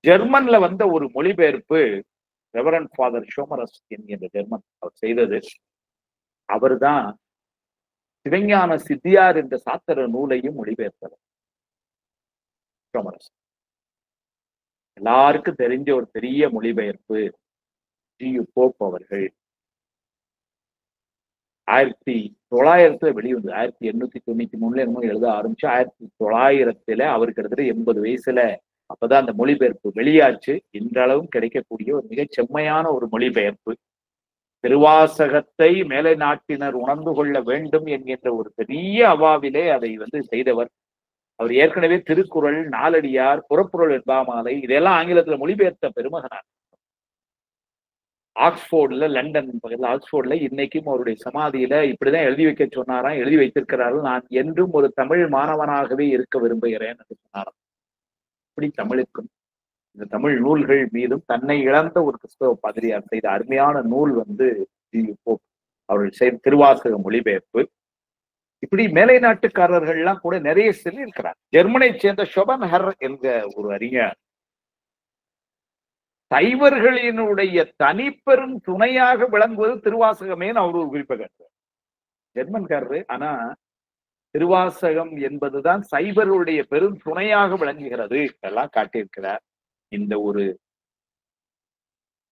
ஜெர்மன்ல வந்த ஒரு மொழிபெயர்ப்பு ரெவரண்ட் ஃபாதர் ஷோமரஸ் என்கின்ற ஜெர்மன் அவர் செய்தது. அவர்தான் சிவஞான சித்தியார் என்ற சாத்திர நூலையும் மொழிபெயர்த்தவர் ஷோமரஸ். எல்லாருக்கும் தெரிஞ்ச ஒரு பெரிய மொழிபெயர்ப்பு ஜியு போப் அவர்கள் 1900 வெளிவந்து 1893 என்னமோ எழுத ஆரம்பிச்சு 1900 அவருக்கு கிட்டத்தட்ட 80 வயசுல அப்பதான் அந்த மொழிபெயர்ப்பு வெளியாச்சு. இன்றளவும் கிடைக்கக்கூடிய ஒரு மிகச் செம்மையான ஒரு மொழிபெயர்ப்பு. திருவாசகத்தை மேலை நாட்டினர் உணர்ந்து கொள்ள வேண்டும் என்கின்ற ஒரு பெரிய அவாவிலே அதை செய்தவர். அவர் ஏற்கனவே திருக்குறள், நாலடியார், புறப்புறல் வெண்பாமாலை இதெல்லாம் ஆங்கிலத்துல மொழிபெயர்த்த பெருமகனார். ஆக்ஸ்போர்ட்ல, லண்டன் பக்கத்துல ஆக்ஸ்போர்ட்ல இன்னைக்கும் அவருடைய சமாதியில இப்படிதான் எழுதி வைக்க சொன்னாராம். எழுதி வைத்திருக்கிறார்கள், நான் என்றும் ஒரு தமிழ் மாணவனாகவே இருக்க விரும்புகிறேன் என்று சொன்னாராம். இப்படி தமிழுக்கும் இந்த தமிழ் நூல்கள் மீதும் தன்னை இழந்த ஒரு கிறிஸ்தவ பாதிரியார் செய்த அருமையான நூல் அவர்கள் செய்த திருவாசக மொழிபெயர்ப்பு. இப்படி மேலை நாட்டுக்காரர்கள்லாம் கூட நிறைய சொல்லி இருக்கிறார். ஜெர்மனை சேர்ந்த ஷோபன்ஹர் என்ற ஒரு அறிஞர் சைவர்களினுடைய தனிப்பெரும் துணையாக விளங்குவது திருவாசகமே அவர் ஒரு குறிப்பை கண்டார். ஜெர்மன்காரரு. ஆனா திருவாசகம் என்பதுதான் சைவர்களுடைய பெரும் துணையாக விளங்குகிறது எல்லாம் காட்டியிருக்கிறார். இந்த ஒரு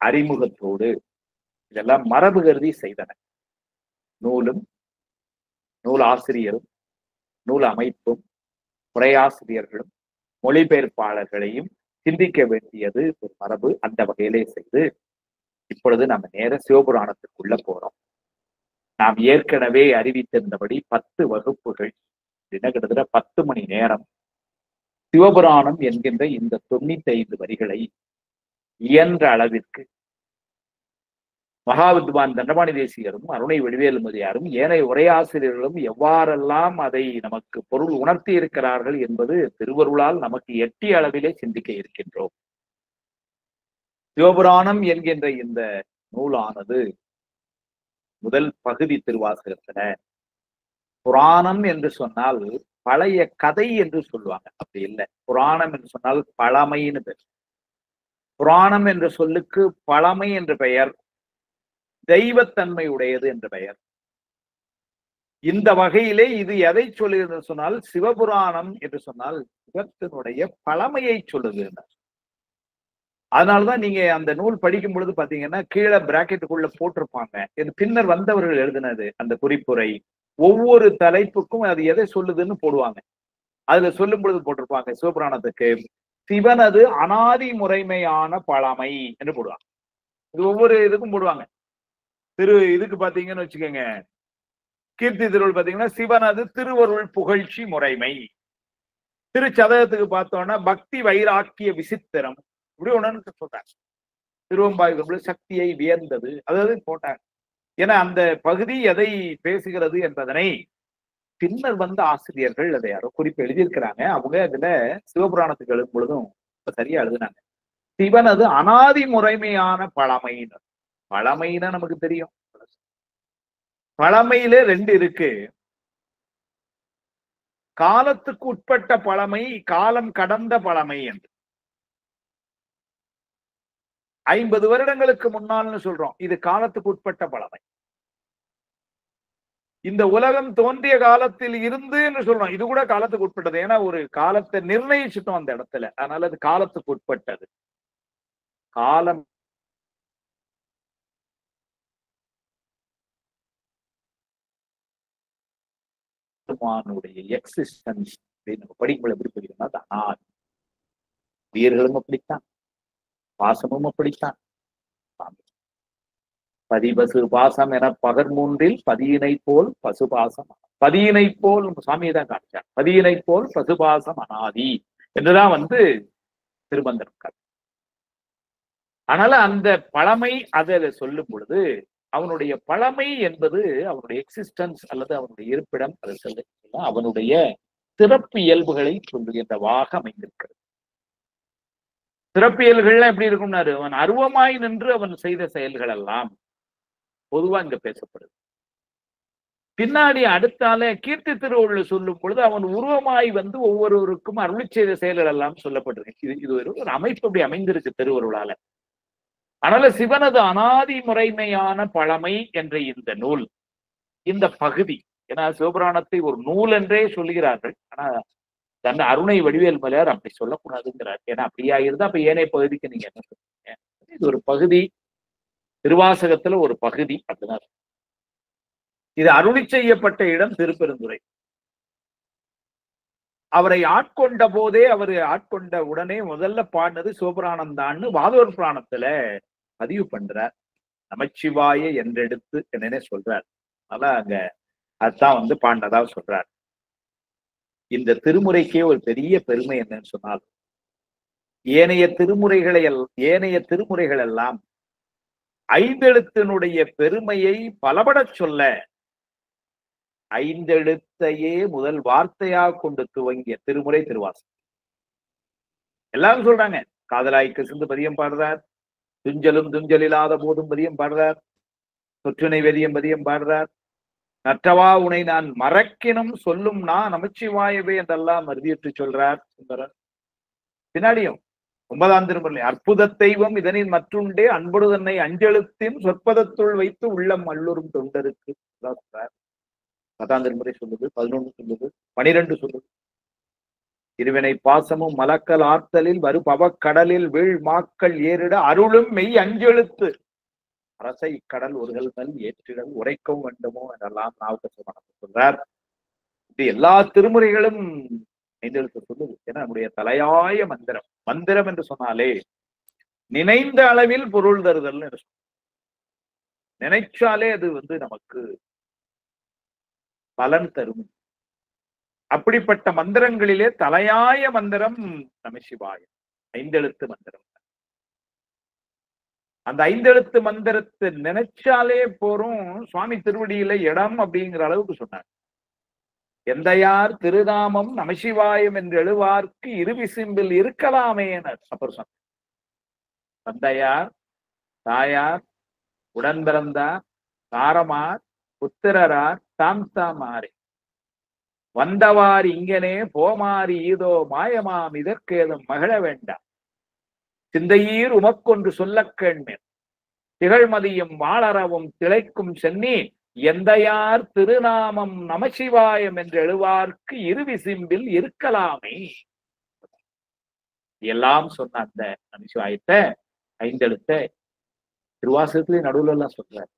அறிமுகத்தோடு இதெல்லாம் மரபு கருதி செய்தன. நூலும், நூல் ஆசிரியரும், நூல் அமைப்பும், உரையாசிரியர்களும், மொழிபெயர்ப்பாளர்களையும் சிந்திக்க வேண்டியது ஒரு மரபு. அந்த வகையிலே செய்து இப்பொழுது நம்ம நேர சிவபுராணத்திற்குள்ள போறோம். நாம் ஏற்கனவே அறிவித்திருந்தபடி 10 வகுப்புகள், கிட்டத்தட்ட 10 மணி நேரம் சிவபுராணம் என்கின்ற இந்த 95 வரிகளை இயன்ற அளவிற்கு மகாவித்வான் தண்டபாணி தேசிகரும் அருணை வடிவேலுமதியாரும் ஏனைய உரையாசிரியர்களும் எவ்வாறெல்லாம் அதை நமக்கு பொருள் உணர்த்தி இருக்கிறார்கள் என்பது திருவருளால் நமக்கு எட்டிய அளவிலே சிந்திக்க இருக்கின்றோம். சிவபுராணம் என்கின்ற இந்த நூலானது முதல் பகுதி திருவாசகத்துல புராணம் என்று சொன்னால் பழைய கதை என்று சொல்லுவாங்க. அப்படி இல்லை. புராணம் என்று சொன்னால் பழமைன்னு பேர். புராணம் என்ற சொல்லுக்கு பழமை என்ற பெயர், தெய்வத்தன்மை உடையது என்ற பெயர். இந்த வகையிலே இது எதை சொல்லுகிறது சொன்னால் சிவபுராணம் என்று சொன்னால் சிவத்தினுடைய பழமையை சொல்லுது. அதனாலதான் நீங்க அந்த நூல் படிக்கும் பொழுது பாத்தீங்கன்னா கீழே பிராக்கெட்டுக்குள்ள போட்டிருப்பாங்க. இது பின்னர் வந்தவர்கள் எழுதினது அந்த குறிப்புரை. ஒவ்வொரு தலைப்புக்கும் அது எதை சொல்லுதுன்னு போடுவாங்க. அதுல சொல்லும் பொழுது போட்டிருப்பாங்க சிவபுராணத்துக்கு சிவனது அனாதி முறைமையான பழமை என்று போடுவாங்க. இது ஒவ்வொரு இதுக்கும் போடுவாங்க. இதுக்கு பாத்தீங்கன்னு வச்சுக்கோங்க, கீர்த்தி திருவள் பாத்தீங்கன்னா சிவனது திருவருள் புகழ்ச்சி முறைமை. திருச்சதகத்துக்கு பார்த்தோம்னா பக்தி வைராக்கிய விசித்திரம் இப்படி ஒண்ணு சொல்றாங்க. திருவம்பாய் சக்தியை வியந்தது அதாவது போட்டாங்க. ஏன்னா அந்த பகுதி எதை பேசுகிறது என்பதனை பின்னர் வந்த ஆசிரியர்கள் அதை யாரோ குறிப்பு எழுதியிருக்கிறாங்க. அவங்க அதுல சிவபுராணத்துக்கு எழுதும் பொழுதும் சரியா எழுதுனாங்க. சிவனது அனாதி முறைமையான பழமைன்னு. பழமைன்னா நமக்கு தெரியும். பழமையில ரெண்டு இருக்கு. காலத்துக்கு உட்பட்ட பழமை, காலம் கடந்த பழமை என்று. 50 வருடங்களுக்கு முன்னால்னு சொல்றோம், இது காலத்துக்கு உட்பட்ட பழமை. இந்த உலகம் தோன்றிய காலத்தில் இருந்து என்று சொல்றோம், இது கூட காலத்துக்கு உட்பட்டது. ஏன்னா ஒரு காலத்தை நிர்ணயிச்சுட்டோம் அந்த இடத்துல, அதனால அது காலத்துக்கு உட்பட்டது. காலம் எக்ஸிஸ்டன்ஸ் படிக்கும்போது எப்படி புரியுதுன்னா அனாதி. உயிர்களும் அப்படித்தான், பாசமும் அப்படித்தான். பதிபசு பாசம் என பகர்மூன்றில் பதியினை போல் பசுபாசம், பதியினை போல் சாமியை தான் காமிச்சார். பதியினை போல் பசுபாசம் அனாதி என்றுதான் திருமந்திரம். அதனால அந்த பழமை அதை சொல்லும் பொழுது அவனுடைய பழமை என்பது அவனுடைய எக்ஸிஸ்டன்ஸ் அல்லது அவனுடைய இருப்பிடம், அதை சொல்ல அவனுடைய சிறப்பு இயல்புகளை சொல்லுகின்றவாக அமைந்திருக்கிறது. சிறப்பியல்கள்லாம் எப்படி இருக்கும்னாரு, அவன் அருவமாய் நின்று அவன் செய்த செயல்கள் எல்லாம் பொதுவா இங்க பேசப்படுது. பின்னாடி அடுத்தால கீர்த்தி திருவள்ளுவர் சொல்லும் பொழுது அவன் உருவமாய் ஒவ்வொருவருக்கும் அருளி செய்த செயல்கள் எல்லாம் சொல்லப்பட்டிருக்கு. இது ஒரு அமைப்பு அப்படி அமைந்திருக்கு திருவருளால. அதனால சிவனது அனாதி முறைமையான பழமை என்ற இந்த நூல், இந்த பகுதி, ஏன்னா சிவபுராணத்தை ஒரு நூல் என்றே சொல்லுகிறார்கள். ஆனா தன் அருணை வடிவேல் மலையார் அப்படி சொல்லக்கூடாதுங்கிறார். ஏன்னா அப்படியா இருந்தா அப்ப ஏனைய பகுதிக்கு நீங்க என்ன சொல்றீங்க? இது ஒரு பகுதி, திருவாசகத்துல ஒரு பகுதி அப்படிதான். இது அருளி செய்யப்பட்ட இடம் திருப்பெருந்துறை. அவரை ஆட்கொண்ட போதே, ஆட்கொண்ட உடனே முதல்ல பாடினது சிவபுராணம் தான்னு வாதவர் புராணத்துல பதிவு பண்றார். நமச்சிவாய என்றெடுத்து என்னன்னே சொல்றார். அதனால அங்க அதுதான் பாண்டதா சொல்றார். இந்த திருமுறைக்கே ஒரு பெரிய பெருமை என்னன்னு சொன்னால், ஏனைய திருமுறைகள் எல்லாம் ஐந்தெழுத்தினுடைய பெருமையை பலபடச் சொல்ல ஐந்தெழுத்தையே முதல் வார்த்தையாக கொண்டு துவங்கிய திருமுறை திருவாசகம். எல்லாரும் சொல்றாங்க, காதலாய்க்கு சிந்து பதியம் பாடுறார், துஞ்சலும் துஞ்சலில்லாத போதும் பதியம் பாடுறார், சொற்றுனை வேதியம் பதியம் பாடுறார், நற்றவா உனை நான் மறக்கினும் சொல்லும் நான் நமச்சிவாயவே என்றெல்லாம் அறுதியுற்று சொல்றார் சுந்தரர். பின்னாடியும் 9ஆம் திருமுறை அற்புத தெய்வம் இதனின் மற்றுண்டே அன்பொடு தன்னை அஞ்செழுத்தின் சொற்பதத்துள் வைத்து உள்ளம் அல்லுறும் தொண்டருக்கு சொல்றார். 10ஆம் திருமுறை சொல்லுது, 11 சொல்லுது, 12 சொல்லுது. இருவினை பாசமும் மலக்கல் ஆர்த்தலில் வரு பவக்கடலில் வீழ் மாக்கள் ஏறிட அருளும் மெய் அஞ்செழுத்து அரசை கடல் ஒருகள் மேல் ஏற்றிடல் உரைக்கவும் வேண்டுமோ என்றெல்லாம் நாவுக்கரசர் சொல்றார். இது எல்லா திருமுறைகளும் ஐந்தெழுத்து சொல்லுது. ஏன்னா நம்முடைய தலையாய மந்திரம். மந்திரம் என்று சொன்னாலே நினைந்த அளவில் பொருள் தருதல் என்று சொல்ல, நினைச்சாலே அது நமக்கு பலன் தரும். அப்படிப்பட்ட மந்திரங்களிலே தலையாய மந்திரம் நமசிவாயம், ஐந்தெழுத்து மந்திரம். அந்த 5 எழுத்து மந்திரத்தை நினைச்சாலே போறோம், சுவாமி திருவடியில இடம் அப்படிங்கிற அளவுக்கு சொன்னார். எந்தையார் திருநாமம் நமசிவாயம் என்று எழுவார்க்கு இருவிசிம்பில் இருக்கலாமே என அப்புறம் சொன்னார். தந்தையார், தாயார், உடன் பிறந்தார், தாரமார், புத்திரரார், தாம் தாமாரே வந்தவார் இங்கனே போமாறி ஈதோ மாயமாம் இதற்கேதும் மகிழ வேண்டாம். சிந்தையீர் உமக்கொன்று சொல்லக் கேள்மேன் திகழ்மதியும் வாளரவும் திளைக்கும் சென்னி எந்தையார் திருநாமம் நமசிவாயம் என்று எழுவார்க்கு இருவிசிம்பில் இருக்கலாமே. எல்லாம் சொன்ன அந்த நமசிவாயத்தை 5 எழுத்த திருவாசகத்திலே நடுவுல எல்லாம் சொல்றார்.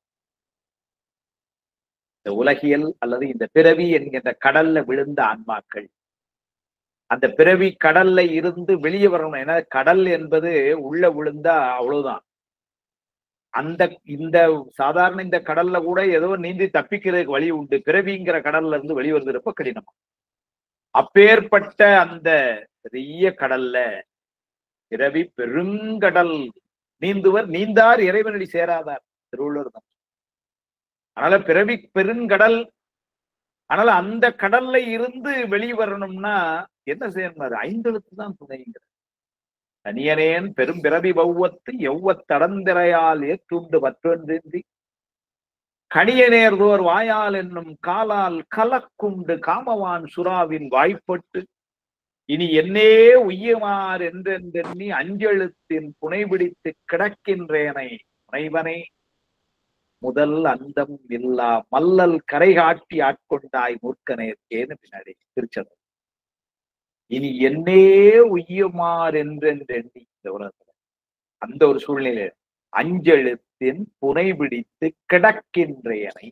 இந்த உலகியல் அல்லது இந்த பிறவி என்கின்ற கடல்ல விழுந்த ஆன்மாக்கள் அந்த பிறவி கடல்ல இருந்து வெளியே வரணும். ஏன்னா கடல் என்பது உள்ள விழுந்தா அவ்வளவுதான். இந்த சாதாரண இந்த கடல்ல கூட ஏதோ நீந்தி தப்பிக்கிறதுக்கு வழி உண்டு. பிறவிங்கிற கடல்ல இருந்து வெளிவருது ரொம்ப கடினம். அப்பேற்பட்ட அந்த பெரிய கடல்ல பிறவி பெருங்கடல் நீந்துவர் நீந்தார் இறைவனடி சேராதார் திருவள்ளுவர் தான். அதனால பிறவி பெருங்கடல். அதனால அந்த கடல்ல இருந்து வெளிவரணும்னா என்ன செய்யணும்? 5 எழுத்து தான் துணைங்கிற. தனியனேன் பெரும் பிறவி பௌவத்து எவ்வத்தடந்திரையால் ஏற்றுண்டு மற்றொன்றின்றி கணியனேர்தோர் வாயால் என்னும் காலால் கலக்குண்டு காமவான் சுறாவின் வாய்ப்பட்டு இனி என்னே உய்யுமார் என்றென்றெண்ணி 5 எழுத்தின் புனை பிடித்து கிடக்கின்றேனை முனைவனை முதல் அந்தம் இல்லா மல்லல் கரை காட்டி ஆட்கொண்டாய் மூர்க்கனேற்கேன்னு பின்னாடி திருச்செந்தூர். இனி என்னே உய்யுமார் என்றென்றெண்ணி இந்த உலகத்துல அந்த ஒரு சூழ்நிலை 5 எழுத்தின் புனை பிடித்து கிடக்கின்றேனை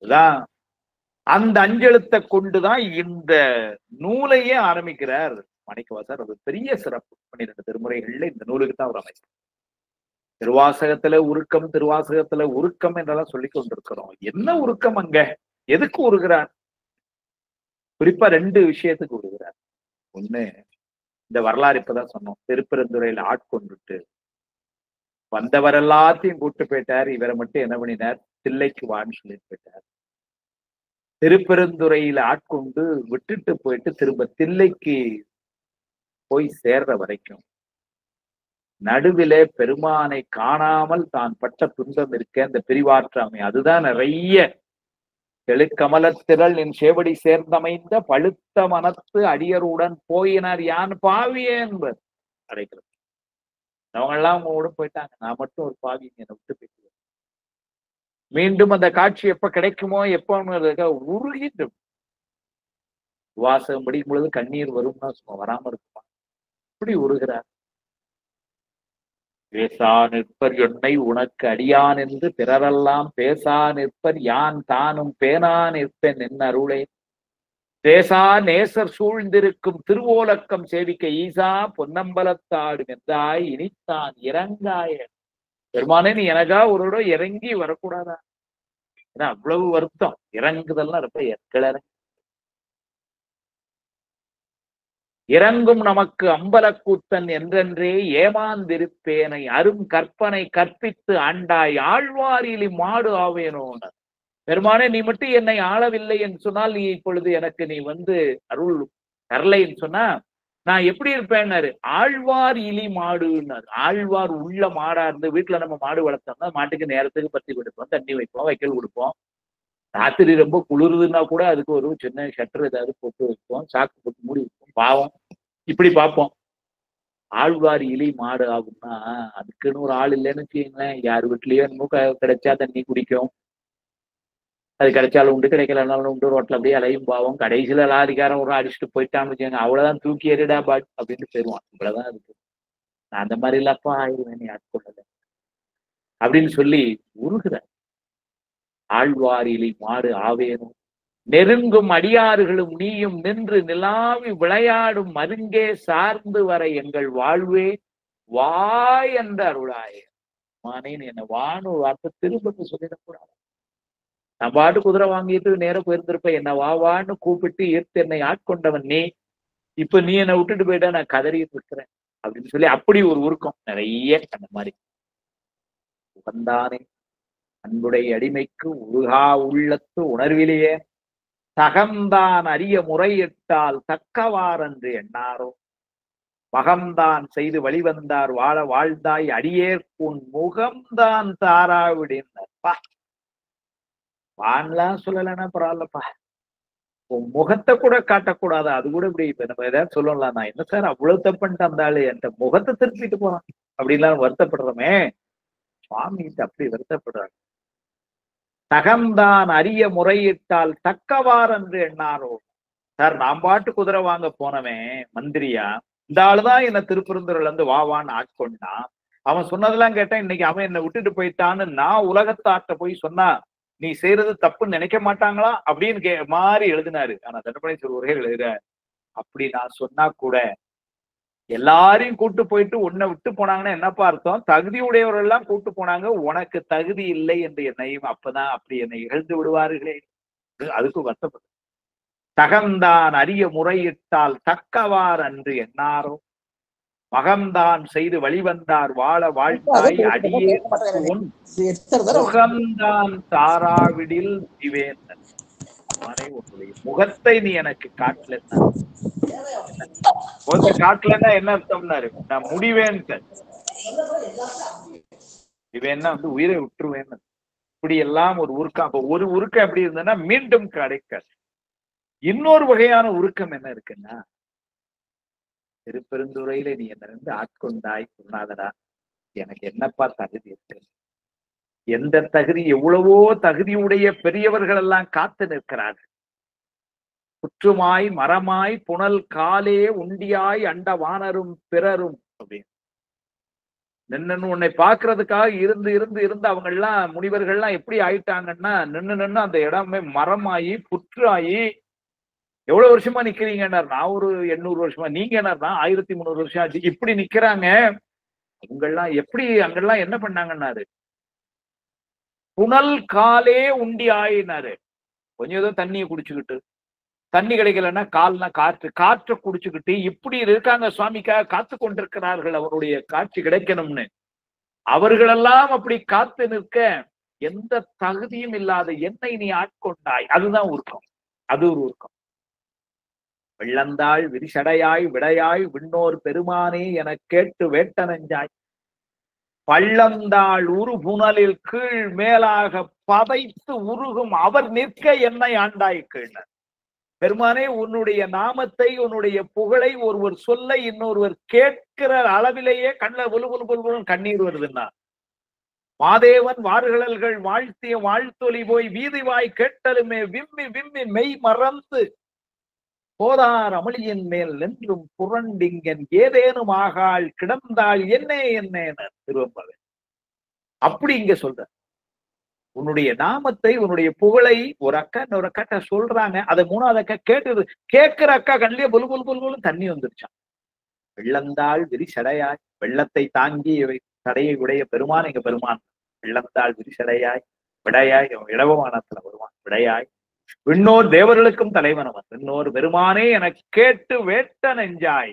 தான் அந்த 5 எழுத்தை கொண்டுதான் இந்த நூலையே ஆரம்பிக்கிறார் மாணிக்கவாசகர். அது பெரிய சிறப்பு. 12 திருமுறைகள்ல இந்த நூலுக்கு தான் அவர் அமைச்சார். திருவாசகத்துல உருக்கம் என்றெல்லாம் சொல்லி கொண்டிருக்கிறோம். என்ன உருக்கம் அங்க? எதுக்கு உருகிறார்? குறிப்பா 2 விஷயத்துக்கு உருகிறார். ஒண்ணு, இந்த வரலாறு இப்பதான் சொன்னோம். திருப்பெருந்துறையில ஆட்கொண்டுட்டு வந்தவர் எல்லாத்தையும் கூட்டு போயிட்டார். இவரை மட்டும் என்ன பண்ணினார்? தில்லைக்கு வான்னு சொல்லிட்டு போயிட்டார். திருப்பெருந்துறையில ஆட்கொண்டு விட்டுட்டு போயிட்டு திரும்ப தில்லைக்கு போய் சேர்ற வரைக்கும் நடுவிலே பெருமானை காணாமல் தான் பட்ட துன்பம் இருக்க அந்த பிரிவாற்றாமை. அதுதான் நிறைய தெளுக்கமலத்திரள் என் சேவடி சேர்ந்தமைந்த பழுத்த மனத்து அடியருடன் போயினார் யான் பாவியே என்பர் அடைக்கிறது. அவங்க எல்லாம் அவங்க கூட போயிட்டாங்க, நான் மட்டும் ஒரு பாவி என்னை விட்டு போயிட்டு. மீண்டும் அந்த காட்சி எப்ப கிடைக்குமோ எப்போ உருகிட்டு வாசகம் படிக்கும் பொழுது கண்ணீர் வரும்னா சும்மா வராம இருக்குமா? இப்படி உருகிறார். பேசா நிற்பர் என்னை உனக்கு அடியான் என்று பிறரெல்லாம் பேசா நிற்பர் யான் தானும் பேனா நிற்பேன் என் அருளே தேசா நேசர் சூழ்ந்திருக்கும் திருவோலக்கம் சேவிக்க ஈசா பொன்னம்பலத்தாடும் என்றாய் இனித்தான் இறங்காய. பெருமானே நீ எனக்கா ஒரு இறங்கி வரக்கூடாதா? ஏன்னா அவ்வளவு வருத்தம். இறங்குதல்னா ரொம்ப கிளற இறங்கும் நமக்கு அம்பலக்கூத்தன் என்றென்றே ஏமாந்திருப்பேனை அரும் கற்பனை கற்பித்து ஆண்டாய் ஆழ்வாரிலி மாடு ஆவேனோன. பெருமானே நீ மட்டும் என்னை ஆளவில்லை என்று சொன்னால் நீ இப்பொழுது எனக்கு நீ அருள் தரலைன்னு சொன்னா நான் எப்படி இருப்பேன்னாரு? ஆழ்வார் இலி மாடுன்னாரு. ஆழ்வார் உள்ள மாடா இருந்து வீட்டுல நம்ம மாடு வளர்த்தோம்னா மாட்டுக்கு நேரத்துக்கு பத்தி கொடுப்போம், தண்ணி வைப்போம், வைக்கல் கொடுப்போம். ராத்திரி ரொம்ப குளிருதுன்னா கூட அதுக்கு ஒரு சின்ன ஷட்டர் ஏதாவது போட்டு வைப்போம், சாக்கு போட்டு மூடி வைப்போம். பாவம் இப்படி பார்ப்போம். ஆழ்வார் இலி மாடு ஆகும்னா அதுக்குன்னு ஒரு ஆள் இல்லைன்னு வச்சுக்கீங்களேன். யார் வீட்லயோ என்னமோ கிடைச்சா தண்ணி குடிக்கும், அது கிடைச்சாலும் உண்டு கிடைக்கலனாலும் உண்டு, ரோட்டில் அப்படியே அலையும். பாவம் கடைசியில லாரிக்காரன் ஒரு அடிச்சுட்டு போயிட்டான்னு வச்சுக்கோங்க, அவ்வளவுதான் தூக்கி எறிடா பாட் அப்படின்னு போயிடுவான். இவ்வளவுதான் இருக்கு. நான் அந்த மாதிரி இல்லப்பா ஆயிடுவேன் நீ ஆட்கொள்ளல அப்படின்னு சொல்லி உருகுற. ஆழ்வாரிலை மாடு ஆவேனும் நெருங்கும் அடியாறுகளும் நீயும் நின்று நிலாவி விளையாடும் மருங்கே சார்ந்து வர எங்கள் வாழ்வே வா என்ற அருளாய. மானேன் என்ன வான்னு ஒரு வார்த்தை திரும்ப சொல்லிடக்கூடாது. நான் பாட்டு குதிரை வாங்கிட்டு நேரம் போயிருந்திருப்பேன். என்ன வான்னு கூப்பிட்டு ஈர்த்து என்னை ஆட்கொண்டவன் நீ. இப்ப நீ என்னை விட்டுட்டு போயிட்டா நான் கதறிட்டு இருக்கிறேன் அப்படின்னு சொல்லி அப்படி ஒரு உருக்கம் நிறைய அந்த மாதிரி. வந்தானே அன்புடைய அடிமைக்கு உருகா உள்ளத்து உணர்விலேயே தகம்தான் அரிய முறையிட்டால் தக்கவாரென்று எண்ணாரோ மகம்தான் செய்து வழிவந்தார் வாழ வாழ்ந்தாய் அடியேற்குன் முகம்தான் தாராவிடினப்பா. வான்லாம் சொல்லலன்னா பரவாயில்லப்பா, உன் முகத்தை கூட காட்டக்கூடாது. அது கூட இப்படி இப்ப நம்ம ஏதாவது சொல்லலாம், நான் என்ன சார் அவ்வளவு தப்புன்ட்டு அந்த ஆளு என்கிட்ட முகத்தை திருப்பிட்டு போறான் அப்படின்லாம் வருத்தப்படுறோமே, சுவாமிகிட்ட அப்படி வருத்தப்படுறாங்க. தகம்தான் அரிய முறையிட்டால் தக்கவார் என்று எண்ணாரோ. சார் நான் பாட்டு குதிரை வாங்க போனவன் மந்திரியா, இந்த ஆளுதான் என்ன திருப்பெருந்துறையில இருந்து வாவான்னு ஆட்கொண்டான். அவன் சொன்னதெல்லாம் கேட்டேன், இன்னைக்கு அவன் என்னை விட்டுட்டு போயிட்டான்னு நான் உலகத்தாட்ட போய் சொன்னா நீ செய்யறது தப்புன்னு நினைக்க மாட்டாங்களா அப்படின்னு மாதிரி எழுதினாரு. ஆனா தண்டபணேஸ்வரர் ஒரே எழுதுற, அப்படி நான் சொன்னா கூட எல்லாரையும் கூட்டு போயிட்டு உன்னை விட்டு போனாங்கன்னா என்னப்பா அர்த்தம்? தகுதி உடையவர்கள் எல்லாம் கூட்டு போனாங்க, உனக்கு தகுதி இல்லை என்று என்னையும் அப்பதான் அப்படி என்னை இகழ்ந்து விடுவார்களே, அதுக்கு வருத்தப்பட்டு. தகம்தான் அரிய முறையிட்டால் தக்கவார் அன்று எண்ணாரோ மகம்தான் செய்து வழிவந்தார் வாழ வாழ்த்தாய் அடியே முகம்தான் தாராவிடில் திவேந்தன். உன்னுடைய முகத்தை நீ எனக்கு காட்டல, முகத்தை காட்டலன்னா என்ன அர்த்தம்னாரு, நான் முடிவேன் இவேன்னா உயிரை விட்டுருவேன். இப்படி எல்லாம் ஒரு உருக்கம். அப்ப ஒரு உருக்கம் எப்படி இருந்ததுன்னா மீண்டும் கிடைக்காது. இன்னொரு வகையான உருக்கம் என்ன இருக்குன்னா, திருப்பெருந்துறையில நீ என்ன ஆட்கொண்டாய் குருநாதரா, எனக்கு என்னப்பா தகுதி இருக்கு? எந்த தகுதி? எவ்வளவோ தகுதியுடைய பெரியவர்கள் எல்லாம் காத்து நிற்கிறார்கள். புற்றுமாய் மரமாய் புனல் காலே உண்டியாய் அண்ட வானரும் பிறரும் அப்படின்னு நின்னு உன்னை பாக்குறதுக்காக இருந்து இருந்து இருந்து அவங்க எல்லாம் முனிவர்கள்லாம் எப்படி ஆயிட்டாங்கன்னா, நின்னு அந்த இடமே மரமாயி புற்றாயி எவ்வளவு வருஷமா நிக்கிறீங்கன்னார். நான் ஒரு 800 வருஷமா, நீங்க என்னன்னா 1300 வருஷம் ஆச்சு. இப்படி நிக்கிறாங்க. அவங்கெல்லாம் எப்படி அங்கெல்லாம் என்ன பண்ணாங்கன்னாரு, புனல் காலே உண்டி ஆயினாரு. கொஞ்சம் ஏதோ தண்ணியை குடிச்சுக்கிட்டு, தண்ணி கிடைக்கலன்னா கால்னா காற்றை குடிச்சுக்கிட்டு இப்படி இருக்காங்க. சுவாமிக்காக காத்து கொண்டிருக்கிறார்கள் அவருடைய காட்சி கிடைக்கணும்னு. அவர்களெல்லாம் அப்படி காத்து நிற்க எந்த தகுதியும் இல்லாத என்னை நீ ஆட்கொண்டாய். அதுதான் உருக்கம். அது ஒரு உருக்கம். வெள்ளந்தாள் விரிசடையாய் விடையாய் விண்ணோர் பெருமானே என கேட்டு வேட்ட நெஞ்சாய் பள்ளந்தாள் உரு புனலில் கீழ் மேலாக பதைத்து உருகும் அவர் நிற்க என்னை ஆண்டாய் கீழ்னர். பெருமானே, உன்னுடைய நாமத்தை உன்னுடைய புகழை ஒருவர் சொல்ல இன்னொருவர் கேட்கிற அளவிலேயே கண்ணில் புலு கண்ணீர் வருதுன்னா, மாதேவன் வார்கழல்கள் வாழ்த்திய வாழ்த்தொலி போய் வீதிவாய் கேட்டலுமே விம்மி விம்மி மெய் மறந்து போதார் அமளியின் மேல் நின்றும் புரண்டிங்கன் ஏதேனும் ஆகாள் கிடந்தாள் என்னே என்னேன திருவம்பவை. அப்படி இங்க சொல்ற உன்னுடைய நாமத்தை உன்னுடைய புகழை ஒரு அக்கா இன்னொரு அக்காட்ட சொல்றாங்க. அதை மூணாவது அக்கா கேட்டுது. கேட்கிற அக்கா கண்ணிலே புல் புல் புல் புல் தண்ணி வந்துருச்சான். வெள்ளந்தாள் விரிசடையாய், வெள்ளத்தை தாங்கி தடையை உடைய பெருமான் எங்க பெருமான். வெள்ளந்தாள் விரிசடையாய் விடையாய், இடவமானத்துல வருவான். விடையாய் விண்ணோர் தேவர்களுக்கும் தலைவனவன் விண்ணோர் பெருமானே என கேட்டு வேட்ட நெஞ்சாய்.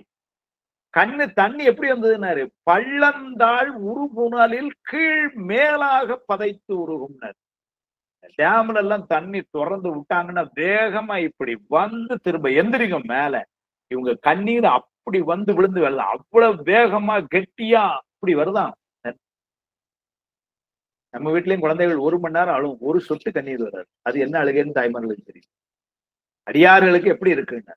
கண்ணு தண்ணி எப்படி வந்ததுன்னாரு, பள்ளந்தாள் உருபுணலில் கீழ் மேலாக பதைத்து உருகும்னர். டேம்ல எல்லாம் தண்ணி திறந்து விட்டாங்கன்னா வேகமா இப்படி வந்து திரும்ப எந்திரிக்கும் மேல. இவங்க கண்ணீர் அப்படி வந்து விழுந்து வருது. அவ்வளவு வேகமா கெட்டியா அப்படி வருதான். நம்ம வீட்லயும் குழந்தைகள் 1 மணி நேரம் அழுவும், ஒரு சொட்டு கண்ணீர் வராது. அது என்ன அழுகைன்னு தாய்மார்களுக்கு தெரியும். அடியார்களுக்கு எப்படி இருக்குங்க.